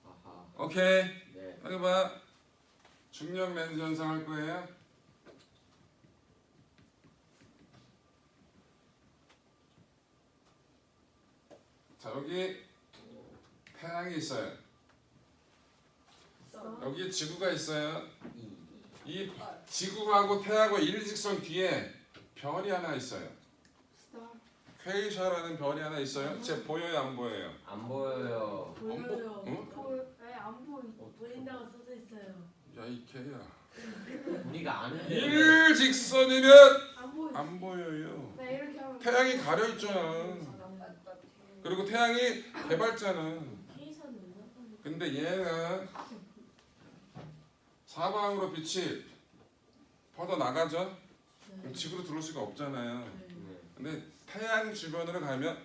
아하. 오케이. 네. 여기 봐. 중력 렌즈 현상 할 거예요. 자, 여기 태양이 있어요. 여기 지구가 있어요. 이 지구하고 태양하고 일직선 뒤에 별이 하나 있어요. 스타. 페이샤라는 별이 하나 있어요? 제 보여요 안 보여요? 안 보여요. 보여요. 응? 안 보이. 보인다고 써져 있어요. 야 이 개야. 우리가 아는데. 일직선이면 안 보이. 안 보여요. 나 이렇게 하면 태양이 가려 있잖아. 그리고 태양이 개발자는. 페이션은 왜? 근데 얘는 사방으로 빛이 뻗어 나가죠. 그럼 지구로 들어올 수가 없잖아요. 네. 근데 태양 주변으로 가면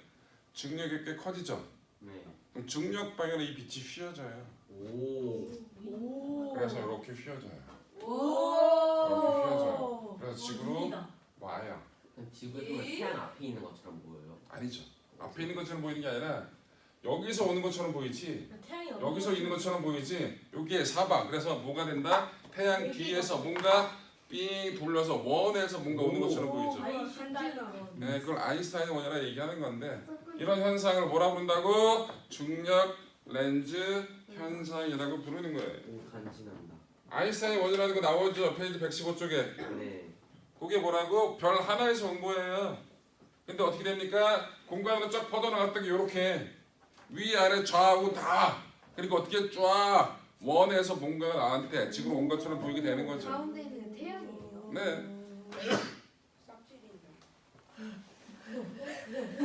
중력이 꽤 커지죠. 네. 그럼 중력 방향으로 이 빛이 휘어져요. 오. 오. 그래서 이렇게 휘어져요. 오. 그래서 지구로 와요. 지구에서 태양 앞에 있는 것처럼 보여요. 아니죠. 앞에 있는 것처럼 보이는 게 아니라 여기서 오는 것처럼 보이지. 태양이 여기서 있는 것처럼 보이지. 여기에 사방. 그래서 뭐가 된다? 태양 뒤에서 뭔가 삥 돌려서 원에서 뭔가 오는 것처럼 보이죠. 아인슈타인. 네, 그걸 아인슈타인의 원이라 얘기하는 건데 이런 현상을 뭐라 부른다고? 중력 렌즈 현상이라고 부르는 거예요. 오, 간지난다. 아인슈타인의 원이라는 거 나오죠. 페이지 115쪽에. 네. 그게 뭐라고? 별 하나에서 온 거예요. 근데 어떻게 됩니까? 공간으로 쫙 뻗어나갔다가 이렇게 위아래 좌우 다 그리고 어떻게 쫙 원에서 뭔가 나한테 지구로 온 것처럼 보이게 되는 거죠. 가운데 있는 태양이에요. 네. 싹질인다.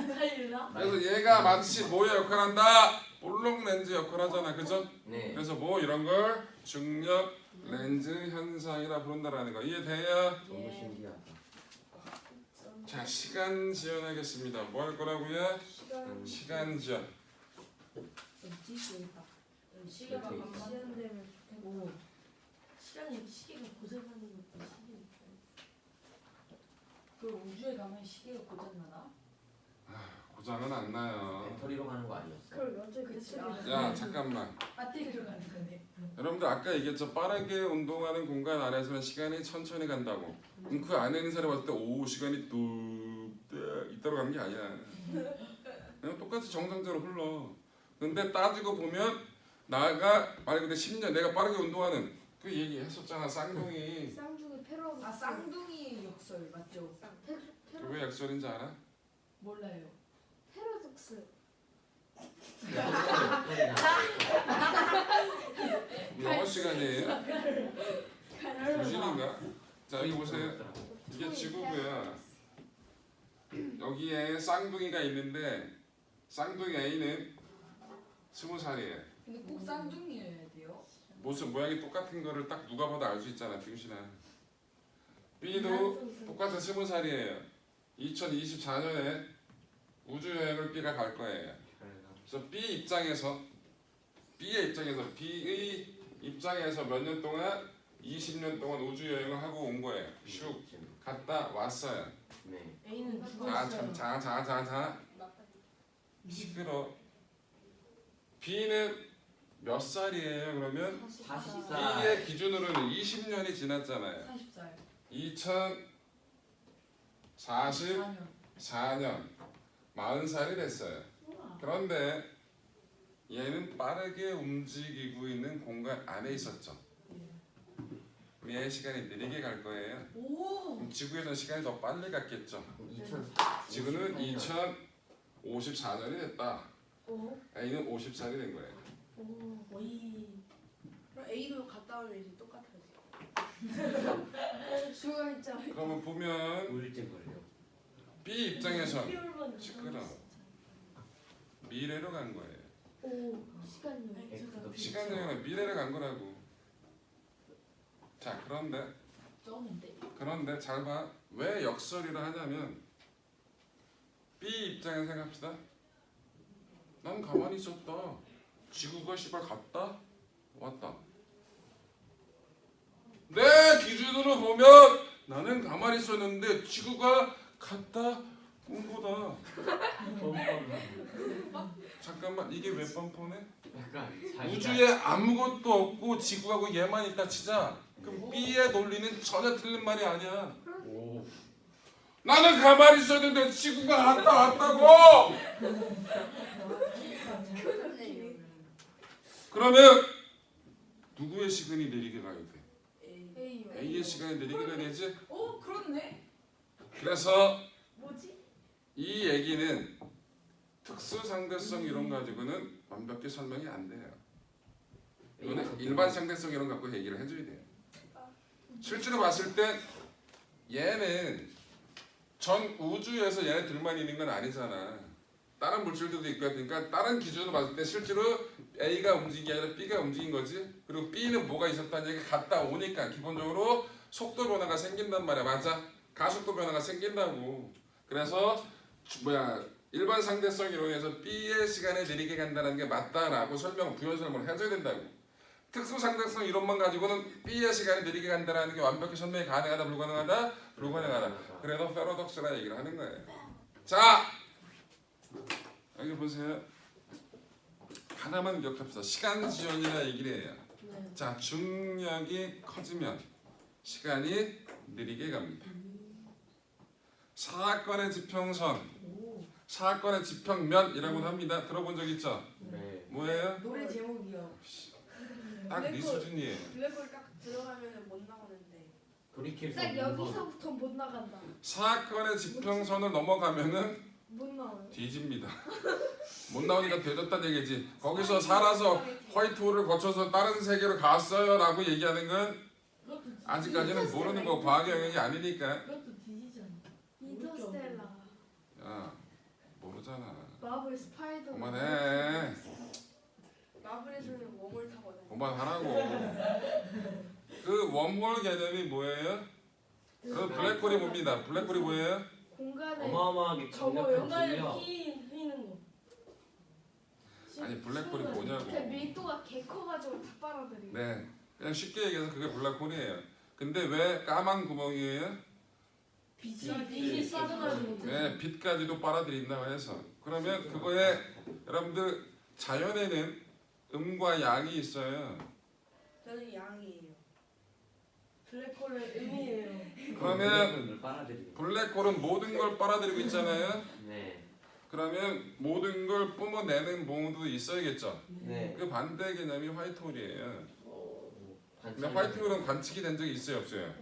달라? 그래서 얘가 마치 뭐의 역할을 한다? 볼록 렌즈 역할을 하잖아. 그죠? 네. 그래서 뭐 이런 걸 중력 렌즈 현상이라 부른다라는 거 이해돼요? 너무 신기하다. 자, 시간 지연하겠습니다. 뭐 할 거라고요? 시간 지연. 시계가 이렇게 반반. 지연되면 오. 시계가 고장나는 것도 시계니까. 그 우주에 가면 시계가 고장나나? 고장은 안 나요. 배터리로 가는 거 아니었어? 그걸 어쩔 그치. 때 야, 잠깐만. 배터리로 가는 거네. 여러분들 아까 얘기했죠. 빠르게 운동하는 공간 안에서는 시간이 천천히 간다고. 그럼 그 안에 있는 사람이 봤을 때 오, 시간이 뚝딱 이따로 가는 게 아니야. 그냥 똑같이 정상적으로 흘러. 근데 따지고 보면 나가 말 그대로 10년 내가 빠르게 운동하는 그 얘기 했었잖아. 쌍둥이. 쌍둥이 패러독스. 아 쌍둥이 역설 맞죠? 왜 약설인지 알아? 몰라요. 패러독스. 영어 시간이에요? 무신인가? 자 여기 보세요. 이게 지구고요. 여기에 쌍둥이가 있는데 쌍둥이 A는 20살이에요. 근데 꼭 쌍둥이여야 돼요? 모습 모양이 똑같은 거를 딱 누가 봐도 알 수 있잖아. 병신아. B도 똑같은 20살이에요. 2024년에 우주 여행을 B가 갈 거예요. 그래서 B의 입장에서 B의 입장에서 몇 년 동안 20년 동안 우주 여행을 하고 온 거예요. 슉 갔다 왔어요. 네. A는 죽었어요. 자 시끄러. B는 몇 살이에요? 그러면 40살. B의 기준으로는 20년이 지났잖아요. 40살. 2044년 4년. 40살이 됐어요. 우와. 그런데 얘는 빠르게 움직이고 있는 공간 안에 있었죠. 얘의 시간이 느리게 갈 거예요. 오. 그럼 지구에서는 시간이 더 빨리 갔겠죠. 2004. 지구는 2054년이 됐다. 오. A는 50살이 된 거예요. 오. 오이. 그럼 A도 갔다 오면 이제 똑같아지. 죽어 있잖아. 그러면 보면 우울증 걸려. B 입장에서 피올만 시끄러. 미래로 간 거예요. 오 시간요. 시간 여행은 미래로 간 거라고. 자 그런데 잘 봐. 왜 역설이라 하냐면 B 입장에서 생각합시다. 난 가만히 있었다. 지구가 씨발 갔다 왔다. 내 기준으로 보면 나는 가만히 있었는데 지구가 갔다 온 거다. 잠깐만 이게 왜 뻔뻔해? 약간 우주에 아무것도 없고 지구하고 얘만 있다 치자. 그럼 B의 논리는 전혀 틀린 말이 아니야. 오. 나는 가만히 있었는데 지구가 갔다 왔다고. 그러면 누구의 시간이 느리게 가야 돼? A. A의 시간이 느리게 가야 되지. 오 그렇네. 그래서 뭐지? 이 얘기는 특수 상대성 이론 가지고는 완벽히 설명이 안 돼요. 이거는 일반 상대성 이론 갖고 얘기를 해줘야 돼요. 실제로 봤을 때 얘는 전 우주에서 얘네들만 있는 건 아니잖아. 다른 물질들도 있고 그러니까 다른 기준으로 봤을 때 실제로 A가 움직인 게 아니라 B가 움직인 거지. 그리고 B는 뭐가 있었다는 얘기 갔다 오니까 기본적으로 속도 변화가 생긴단 말이야. 맞아? 가속도 변화가 생긴다고. 그래서 일반 상대성 이론에서 B의 시간에 느리게 간다는 게 맞다라고 부연 설명을 해줘야 된다고. 특수 상대성 이론만 가지고는 B의 시간이 느리게 간다는 게 완벽히 설명이 가능하다 불가능하다? 불가능하다. 그래서 패러독스라 얘기를 하는 거예요. 자, 여기 보세요. 하나만 기억합시다. 시간 지연이라 얘기를 해요. 네. 자, 중력이 커지면 시간이 느리게 갑니다. 사건의 지평선, 사건의 지평면이라고도 합니다. 들어본 적 있죠? 네. 뭐예요? 노래 제목이요. 딱 네 수준이에요. 블랙홀 딱 들어가면은 못 나오는데. 돌이킬 수 딱 없는 선. 여기서부터 못 나간다. 사건의 지평선을 넘어가면은 못 나와요. 뒤집니다. 못 나오니까 되졌다는 얘기지. 거기서 살아서 화이트홀을 거쳐서 다른 세계로 갔어요라고 얘기하는 건 그것도 아직까지는 모르는 거 과학의 영역이 아니니까. 그것도 뒤지지 않나? 인터스텔라. 야, 모르잖아. 마블 스파이더. 그만해. 마블에서는 웜을 타거든요. 그만하라고. 그 웜홀 개념이 뭐예요? 그 블랙홀이 뭡니다. 블랙홀이 뭐예요? 공간에 어마어마하게 저거 강력한 연가에 중력. 휘는 거. 아니 블랙홀이 그 뭐냐고. 밀도가 개 커가지고 다 빨아들이고. 네, 그냥 쉽게 얘기해서 그게 블랙홀이에요. 근데 왜 까만 구멍이에요? 빛이 쏟아나지 못해. 네, 빛까지도 빨아들인다고 해서. 그러면 그거에 여러분들 자연에는 음과 양이 있어요. 저는 양이에요. 블랙홀의 의미예요. 그러면 을 빨아들이고. 블랙홀은 모든 걸 빨아들이고 있잖아요. 네. 그러면 모든 걸 뿜어내는 모드도 있어야겠죠. 네. 그 반대 개념이 화이트홀이에요. 근데 관찰. 화이트홀은 관측이 된 적이 있어요, 없어요?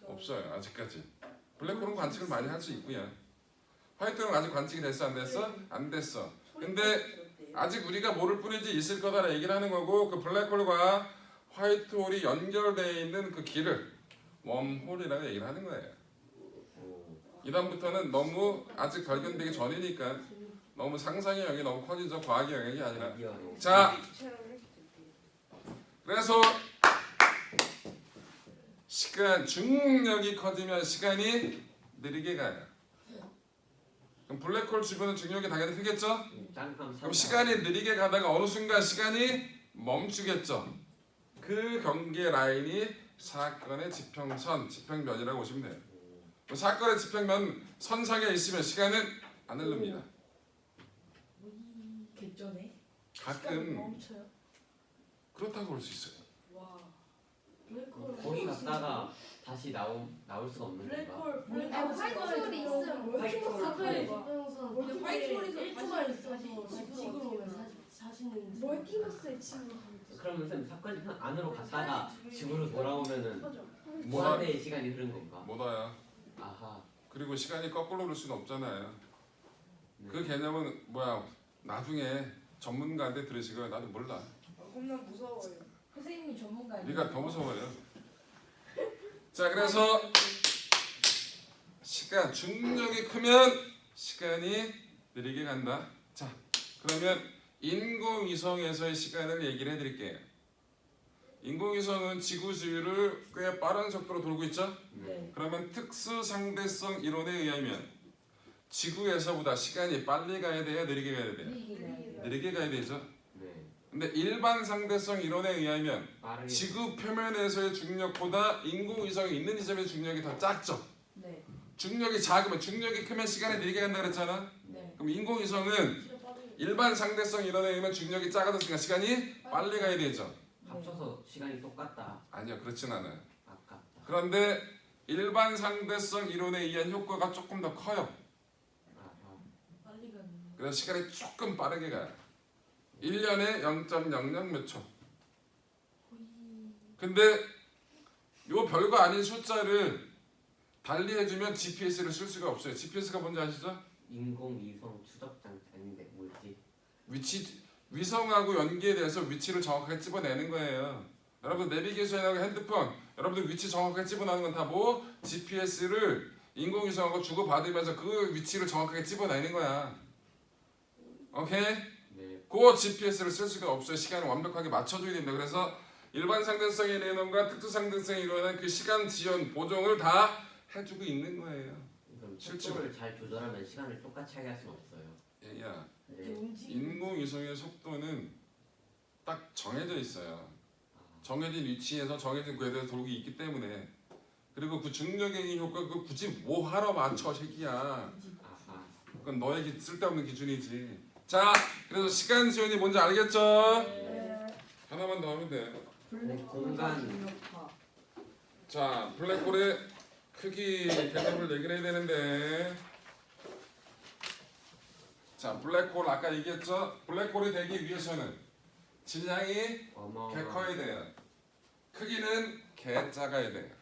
없어요, 아직까지. 블랙홀은 관측을 많이 할 수 있고요. 화이트홀은 아직 관측이 됐어, 안 됐어? 안 됐어. 근데 아직 우리가 모를 뿐이지 있을 거다라 얘기를 하는 거고, 그 블랙홀과 화이트홀이 연결되어 있는 그 길을 웜홀이라고 얘기를 하는 거예요. 오. 이다음부터는 너무 아직 발견되기 전이니까 너무 상상의 영역이 너무 커지죠. 과학의 영역이 아니라. 아이디어로. 자, 추천을 해줄게요. 그래서 중력이 커지면 시간이 느리게 가요. 그럼 블랙홀 주변은 중력이 당연히 크겠죠? 짱감 그럼 시간이 느리게 가다가 어느 순간 시간이 멈추겠죠. 그 경계 라인이 사건의 지평선, 지평면이라고 보시면 돼요. 그럼 사건의 지평면 선상에 있으면 시간은 안 흐릅니다. 개쩌네. 시간이 가끔 멈춰요. 그렇다고 볼 수 있어요. 와. 블랙홀. 거기 갔다가 다시 나올 수가 없는 건가? 블랙홀. 아, 화이트홀이 있으면 화이트홀. 사건의 지평선. 근데 화이트홀에서 1초만 다시 있어서 지구로 지구로 오면 어떻게 자신은 멀티버스에 지금 그러면 선 사건 안으로 갔다가 집으로 돌아오면은 터져. 무한대의 시간이 흐른 건가? 못 와요. 아하. 그리고 시간이 거꾸로 흐를 수는 없잖아요. 네. 그 개념은 나중에 전문가한테 들으시고요. 나도 몰라. 겁나 무서워요. 선생님이 전문가예요. 네가 더 무서워요. 자, 그래서 중력이 크면 시간이 느리게 간다. 자, 그러면 인공위성에서의 시간을 얘기를 해드릴게요. 인공위성은 지구 주위를 꽤 빠른 속도로 돌고 있죠? 네. 그러면 특수상대성 이론에 의하면 지구에서보다 시간이 빨리 가야 돼요? 느리게 가야 돼요? 느리게 가야 되죠? 네. 근데 일반 상대성 이론에 의하면 빠르게. 지구 표면에서의 중력보다 인공위성이 있는 지점의 중력이 더 작죠? 네. 중력이 작으면 중력이 크면 시간이 느리게 간다 그랬잖아? 네. 그럼 인공위성은 진짜 빠르게. 일반 상대성 이론에 의하면 중력이 작아졌으니까 시간이 빨리 가야 되죠? 합쳐서 시간이 똑같다. 아니요, 그렇진 않아요. 아깝다. 그런데 일반 상대성 이론에 의한 효과가 조금 더 커요. 아하. 빨리 가는. 그래서 시간이 조금 빠르게 가요. 1년에 0.00 몇 초. 근데 요 별거 아닌 숫자를 달리 해주면 GPS를 쓸 수가 없어요. GPS가 뭔지 아시죠? 인공위성 추적 장치 아닌데 뭐였지? 위성하고 연계돼서 위치를 정확하게 집어내는 거예요. 여러분 내비게이션하고 핸드폰, 여러분들 위치 정확하게 집어내는 건 다 뭐? GPS를 인공위성하고 주고받으면서 그 위치를 정확하게 집어내는 거야. 오케이? 네. 그 GPS를 쓸 수가 없어요. 시간을 완벽하게 맞춰줘야 됩니다. 그래서 일반 상대성의 이론과 특수 상대성의 이론은 그 시간 지연 보정을 다 해주고 있는 거예요. 그럼 실제로. 속도를 잘 조절하면 시간을 똑같이 하게 할 수는 없어요. 야, 이렇게 네. 움직이는 인공위성의 속도는 딱 정해져 있어요. 아, 정해진 위치에서 정해진 궤도에서 돌고 있기 때문에. 그리고 그 중력의 효과 그거 굳이 뭐 하러 맞춰 새끼야. 아하. 그건 너에게 쓸데없는 기준이지. 자, 그래서 시간 지연이 뭔지 알겠죠? 네. 하나만 더 하면 돼. 공간. 중력파. 자, 블랙홀의 크기 개념을 얘기를 해야 되는데, 자, 블랙홀 아까 얘기했죠? 블랙홀이 되기 위해서는 질량이 개 커야 돼요. 크기는 개 작아야 돼요.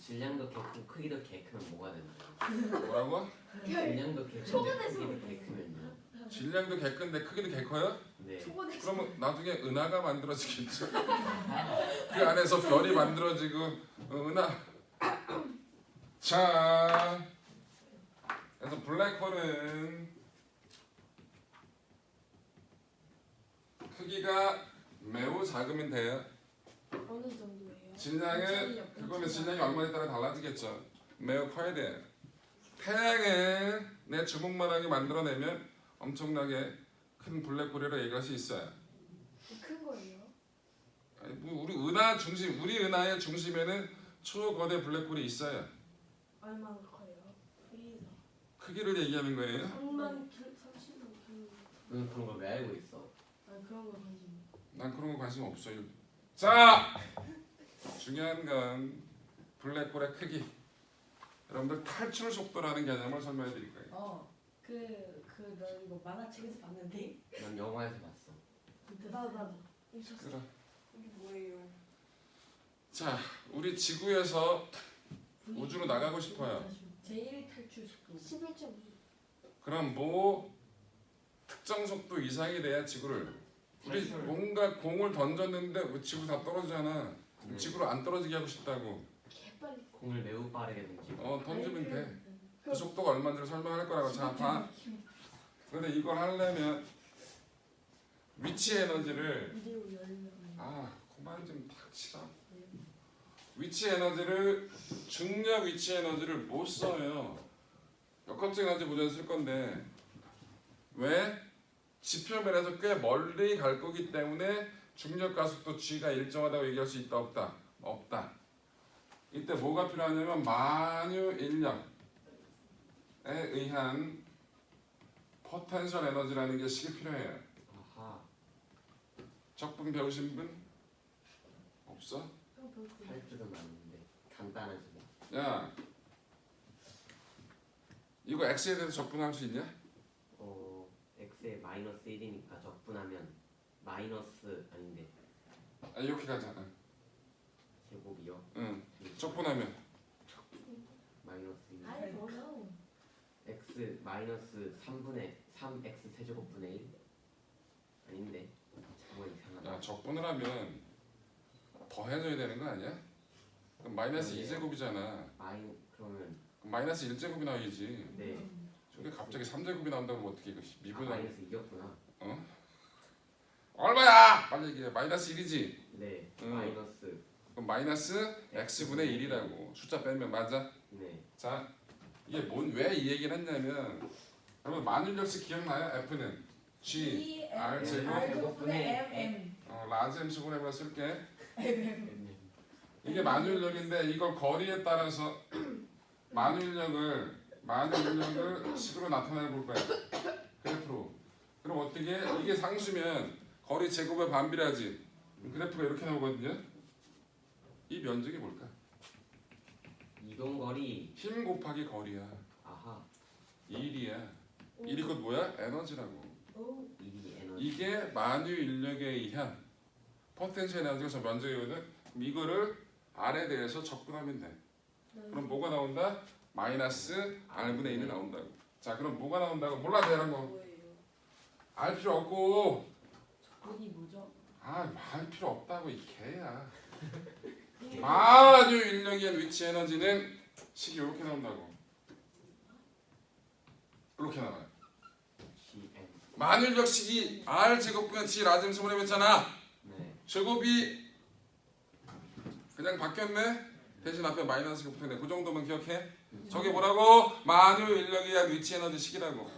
질량도 개 크고 크기도 개 크면 뭐가 되나요? 뭐라고? 질량도 개 크고 초반에서 크기도 개 크면요? 질량도 개 큰데 크기는 개 커요? 네. 초보대 그러면 나중에 은하가 만들어지겠죠. 그 안에서 별이 만들어지고 은하. 자, 그래서 블랙홀은 크기가 매우 작으면 돼요. 어느 정도예요? 질량은 그거는 질량이 얼마에 따라 달라지겠죠. 매우 커야 돼. 태양을 내 주먹만하게 만들어내면 엄청나게 큰 블랙홀이라고 얘기할 수 있어요. 큰 거예요. 아니, 뭐 우리 은하 중심, 우리 은하의 중심에는 초거대 블랙홀이 있어요. 얼마나 커요? 크기가 크기를 얘기하는 거예요. 3만 킬, 30만 킬. 넌 그런 걸 왜 알고 있어? 아 그런 거 관심. 난 그런 거 관심 없어요. 자, 중요한 건 블랙홀의 크기. 여러분들 탈출 속도라는 개념을 설명해 드릴 거예요. 나 이거 만화책에서 봤는데. 난 영화에서 봤어. 나도. 그래. 이게 뭐예요? 자, 우리 지구에서 우주로 나가고 싶어요. 제일 탈출 속도. 11.2. 그럼 뭐 특정 속도 이상이 돼야 지구를 우리 탈출. 뭔가 공을 던졌는데 왜 지구 다 떨어지잖아. 네. 지구를 안 떨어지게 하고 싶다고. 개빨리. 공을 매우 빠르게 던지고. 던지면 돼. 그 속도가 얼마인지를 설명할 거라고. 자, 봐. 근데 이걸 하려면 위치 에너지를 비디오 열면. 그만 좀 닥치라. 위치 에너지를 중력 위치 에너지를 못 써요. 역학적 에너지 보존 쓸 건데 왜? 지표면에서 꽤 멀리 갈 거기 때문에 중력 가속도 g가 일정하다고 얘기할 수 있다 없다? 없다. 이때 뭐가 필요하냐면 만유 인력에 의한 포텐셜 에너지라는 게 식이 필요해요. 아하. 적분 배우신 분? 없어? 할 줄은 아는데 간단하지만. 야, 이거 x에 대해서 적분할 수 있냐? x에 마이너스 1이니까 적분하면 마이너스 아닌데 이렇게 가잖아. 제곱이요. 응. 적분하면 마이너스 2. 아니 뭐야? x 마이너스 3분의 3x 세제곱분의 1 아닌데 정말 이상하다. 야, 적분을 하면 더해져야 되는 거 아니야? 그럼 마이너스 네. 2제곱이잖아. 그러면 마이너스 1제곱이 나와야지. 네. 저게 갑자기 3제곱이 나온다고 하면 어떻게 이거 미분하고 마이너스 2였구나. 얼마야? 빨리 얘기해. 마이너스 1이지? 네. 응. 마이너스. 그럼 마이너스 x분의 1이라고 숫자 빼면 맞아? 네. 자, 이게 왜 이 얘기를 했냐면 여러분 만윤력식 기억나요? F는 G, R 제곱 제곱분의 M. 라지 M 수분해서 쓸게. M. 이게 만윤력인데 이걸 거리에 따라서 만윤력을 식으로 나타내 볼 거야. 그래프로. 그럼 어떻게? 이게 상수면 거리 제곱의 반비례하지. 그래프가 이렇게 나오거든요. 이 면적이 뭘까? 이동거리. 힘 곱하기 거리야. 아하. 1이야. 1이 곧 뭐야? 에너지라고. 오. 1이 에너지. 이게 만유 인력에 의한 포텐셜 에너지가 저 면적이거든. 그럼 이거를 R에 대해서 적분하면 돼. 그럼 뭐가 나온다? 마이너스 R분의 1이 나온다고. 자 그럼 뭐가 나온다고? 몰라 대란 거. 뭐예요? 알 필요 없고. 본이 뭐죠? 알 필요 없다고 이 개야. 만유 인력의 위치 에너지는 식이 이렇게 나온다고. 이렇게 나와요. GM. 만유 인력식이 R 제곱분의 G 라짐 수분의 했잖아. 네. 제곱이 그냥 바뀌었네. 대신 앞에 마이너스가 붙었네. 그 정도만 기억해. 저게 뭐라고? 만유 인력에 의한 위치 에너지 식이라고.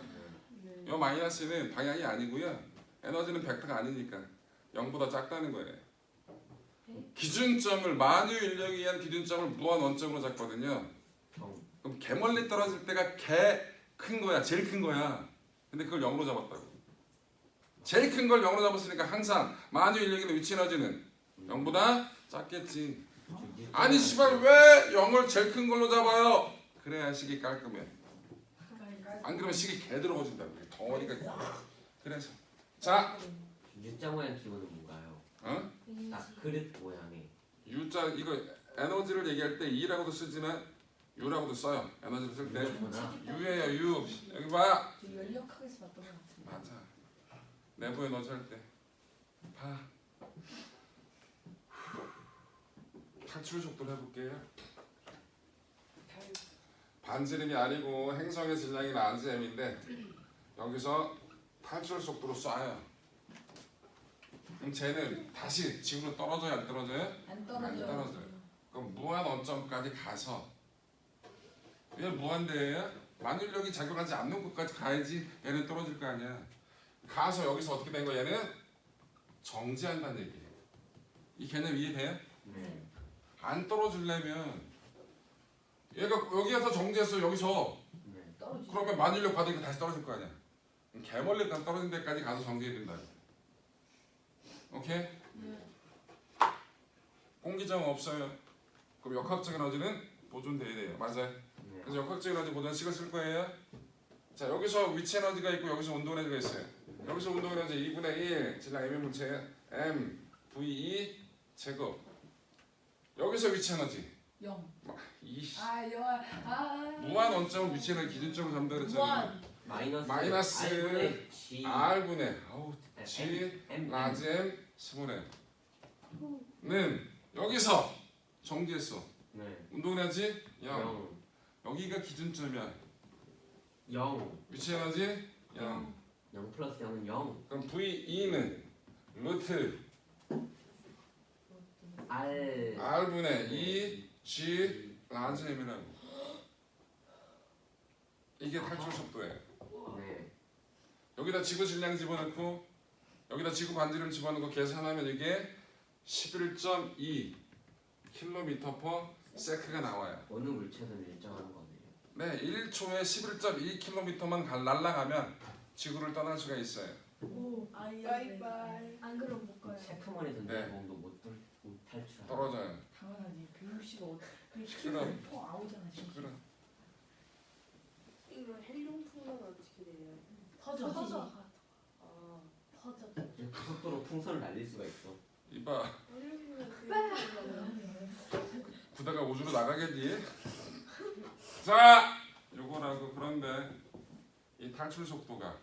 네. 이 마이너스는 방향이 아니고요. 에너지는 벡터가 아니니까 0보다 작다는 거예요. 기준점을 만유 인력에 의한 기준점을 무한 원점으로 잡거든요. 정. 그럼 개 멀리 떨어질 때가 개 큰 거야. 제일 큰 거야. 근데 그걸 0으로 잡았다고. 제일 큰 걸 0으로 잡았으니까 항상 만유 인력에 의한 위치 에너지는 0보다 작겠지. 아니 씨발 왜 0을 제일 큰 걸로 잡아요? 그래야 식이 깔끔해. 안 그러면 식이 개 들어가진다고. 덩어리가. 그래서 자, U자 모양 기호는 뭔가요? 어? 딱 그릇 모양의. U자 이거 에너지를 얘기할 때 E라고도 쓰지만 U라고도 써요. 에너지를 쓸 때 U구나. U예요. U. 여기 봐. 저 연력학에서 봤던 것 같은데. 맞아. 내부 에너지 할 때. 봐. 탈출 속도를 해볼게요. 반지름이 아니고 행성의 질량이 RGM인데 여기서 탈출 속도로 쏴요. 그럼 쟤는 다시 지구로 떨어져요? 안 떨어져요? 안 안 떨어져요. 떨어져요. 그럼 무한 원점까지 가서 얘 무한대예요? 만유력이 작용하지 않는 곳까지 가야지 얘는 떨어질 거 아니야. 가서 여기서 어떻게 된 거야? 얘는 정지한다는 얘기예요. 이 개념 이해돼요? 네. 안 떨어지려면 얘가 여기에서 정지했어. 여기서 네. 떨어지죠. 그러면 만유력 받으니까 다시 떨어질 거 아니야. 개멀리 떨어진 데까지 가서 정지해야 된다. 오케이? 네. 공기장 없어요. 그럼 역학적 에너지는 보존돼야 돼요. 맞아요. 네. 그래서 역학적 에너지 보존식을 쓸 거예요. 자 여기서 위치 에너지가 있고 여기서 운동 에너지가 있어요. 여기서 운동 에너지 2분의 1 질량 M의 물체 M V2 제곱. 여기서 위치 에너지 0. 이 무한. 무한 원점을 위치 에너지 기준점으로 잡는다 그랬잖아요. 무한. 마이너스 마이너스 G R분의 G M 라지 M 스몰 M는 여기서 정지했어. 네. 운동 에너지 0. 0 여기가 기준점이야. 0 위치 에너지 0. 0 플러스 0은 0 그럼 V2는 루트 R R분의 2 G 라지 M이라고. 이게 탈출 속도예요. 네. 여기다 지구 질량 집어넣고 여기다 지구 반지름 집어넣고 계산하면 이게 11.2 km/s가 나와요. 어느 물체든 일정한 거네요. 네, 1초에 11.2km만 날아가면 지구를 떠날 수가 있어요. 오, 바이바이. 안 그럼 못 가요. 체크머니 네. 던져보도 못 탈출하고. 떨어져요. 당연하지. 165. 그럼. 펑 아오잖아 지금. 그래. 이거 헬륨 풍선 어떻게 돼요? 퍼져. 퍼져. 아, 퍼져. 그 속도로 풍선을 날릴 수가 있어. 이봐, 헬륨이면 그냥 부다가 우주로 나가겠니? 자, 요거라고. 그런데 이 탈출 속도가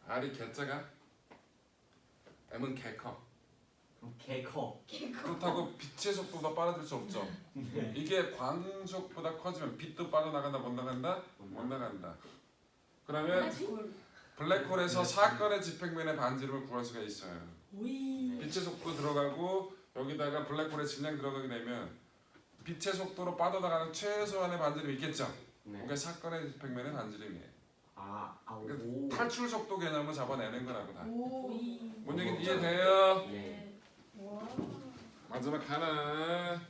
R이 개짜가 M은 개 커. 그럼 개 커. 그렇다고 빛의 속도보다 빨라질 수 없죠. 이게 광속보다 커지면 빛도 빠져나간다 못 나간다? 못 나간다. 그러면 블랙홀에서 사건의 집행면의 반지름을 구할 수가 있어요. 오이. 빛의 속도 들어가고 여기다가 블랙홀의 질량 들어가게 되면 빛의 속도로 빠져나가는 최소한의 반지름이 있겠죠. 네. 그게 사건의 집행면의 반지름이에요. 오. 탈출 속도 개념을 잡아내는 거라고 다. 오이. 뭔 얘기인지 이해돼요? 네. 와. 마지막 하나.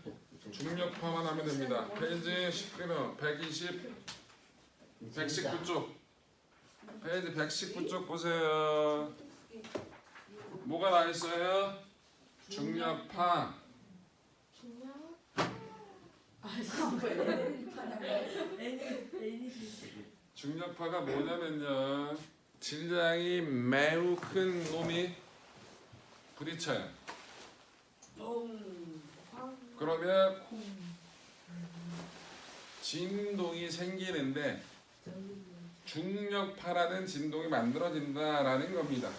중력파만 하면 됩니다. 페이지 10분 120 119쪽. 페이지 119쪽 보세요. 뭐가 나와 있어요? 중력파. 중요? 중력파가 뭐냐면요. 질량이 매우 큰 놈이 부딪혀요. 그러면 진동이 생기는데 중력파라는 진동이 만들어진다라는 겁니다.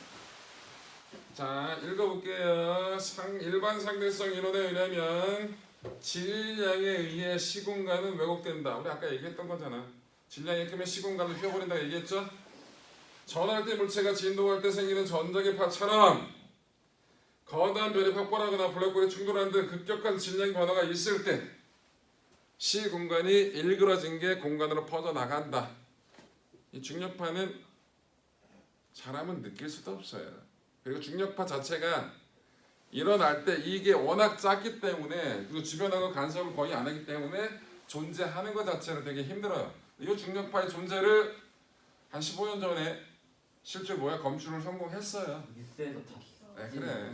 자, 읽어볼게요. 일반 상대성 이론에 의하면 질량에 의해 시공간은 왜곡된다. 우리 아까 얘기했던 거잖아. 질량이 크면 시공간을 휘어버린다고 얘기했죠? 전할 때 물체가 진동할 때 생기는 전자기파처럼 거대한 별이 폭발하거나 블랙홀이 충돌하는 등 급격한 질량 변화가 있을 때 시공간이 일그러진 게 공간으로 퍼져나간다. 이 중력파는 사람은 느낄 수도 없어요. 그리고 중력파 자체가 일어날 때 이게 워낙 작기 때문에 그리고 주변하고 간섭을 거의 안 하기 때문에 존재하는 것 자체는 되게 힘들어요. 이 중력파의 존재를 한 15년 전에 실제 검출을 성공했어요. 뉴스에서 다 네, 그래.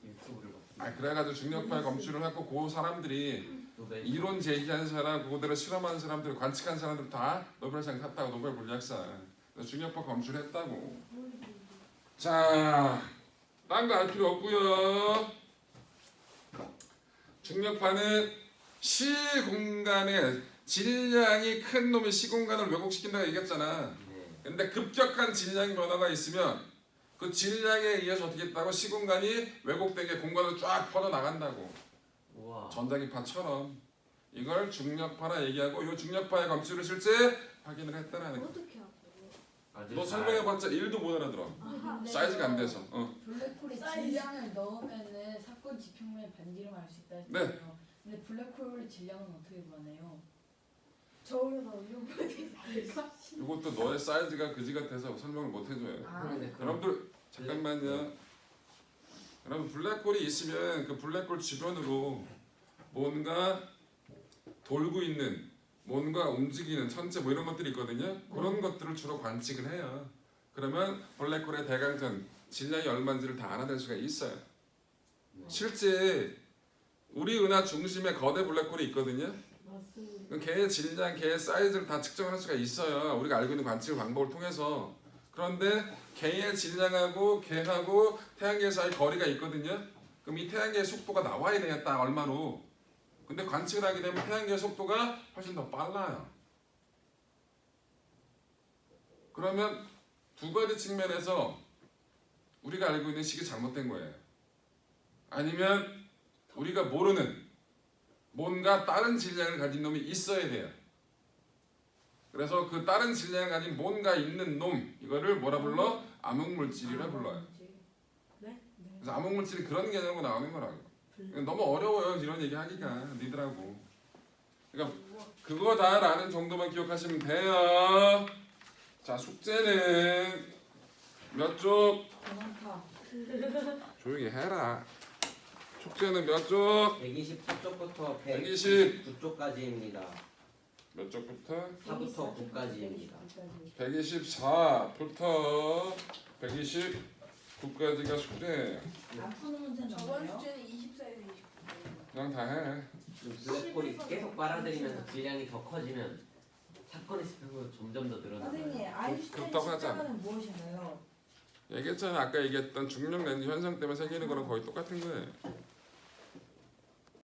유튜브를 봤습니다. 그래가지고 중력파의 검출을 했고 그 사람들이 노벨 이론 제기한 사람, 그거대로 실험한 사람들, 관측한 사람들 다 노벨상 탔다고, 노벨 물리학상. 그래서 중력파 검출했다고. 자, 딴 거 알 필요 없고요. 중력파는 시공간에 질량이 큰 놈이 시공간을 왜곡시킨다고 얘기했잖아. 네. 근데 급격한 질량 변화가 있으면 그 질량에 의해서 어떻게 했다고 시공간이 왜곡되게 공간으로 쫙 퍼져나간다고. 우와. 전자기파처럼. 이걸 중력파라 얘기하고 이 중력파의 검출을 실제 확인을 했다라는 거. 어떻게 하고? 아주 너 잘- 설명해봤자 1도 못 알아들어. 아하. 사이즈가 안 돼서. 블랙홀이 사이즈. 질량을 넣으면은 사건 지평면에 반지름 알 수 있다 했잖아요. 근데 블랙홀 질량은 어떻게 구하나요? 저울에다 올려보야 되지 않을까? 이것도 너의 사이즈가 그지 같아서 설명을 못 해줘요. 아, 그런데 그럼 여러분들 잠깐만요. 여러분 블랙홀이 있으면 그 블랙홀 주변으로 뭔가 돌고 있는, 뭔가 움직이는 천체 뭐 이런 것들이 있거든요. 그런 것들을 주로 관측을 해요. 그러면 블랙홀의 대강전 질량이 얼마인지를 다 알아낼 수가 있어요. 실제 우리 은하 중심에 거대 블랙홀이 있거든요. 맞습니다. 그럼 걔의 질량, 걔의 사이즈를 다 측정할 수가 있어요. 우리가 알고 있는 관측 방법을 통해서. 그런데 걔의 질량하고 걔하고 태양계 사이 거리가 있거든요. 그럼 이 태양계의 속도가 나와야 돼요. 딱 얼마로. 근데 관측을 하게 되면 태양계의 속도가 훨씬 더 빨라요. 그러면 두 가지 측면에서 우리가 알고 있는 식이 잘못된 거예요. 아니면 우리가 모르는 뭔가 다른 질량을 가진 놈이 있어야 돼요. 그래서 그 다른 질량을 가진 뭔가 있는 놈, 이거를 뭐라 불러? 암흑물질이라 불러요. 네? 그래서 암흑물질이 그런 개념으로 나오는 거라고. 너무 어려워요, 이런 얘기 하기가. 니들하고. 그러니까 그거다라는 정도만 기억하시면 돼요. 자, 숙제는 몇 쪽? 많다. 조용히 해라. 숙제는 몇 쪽? 129쪽부터 120. 129쪽까지입니다. 몇 쪽부터? 4부터 9까지입니다. 124부터 129까지가 숙제예요. 안 푸는 문제는 저번 없나요? 주에는 24에서 29. 그냥 다 해. 블랙홀이 계속 빨아들이면서 질량이 더 커지면 사건의 스피드가 점점 더 늘어나요. 선생님, 아인슈타인 그렇다고 하지 않아. 십자가는 무엇인가요? 얘기했잖아. 아까 얘기했던 중력 렌즈 현상 때문에 생기는 거랑 거의 똑같은 거예요.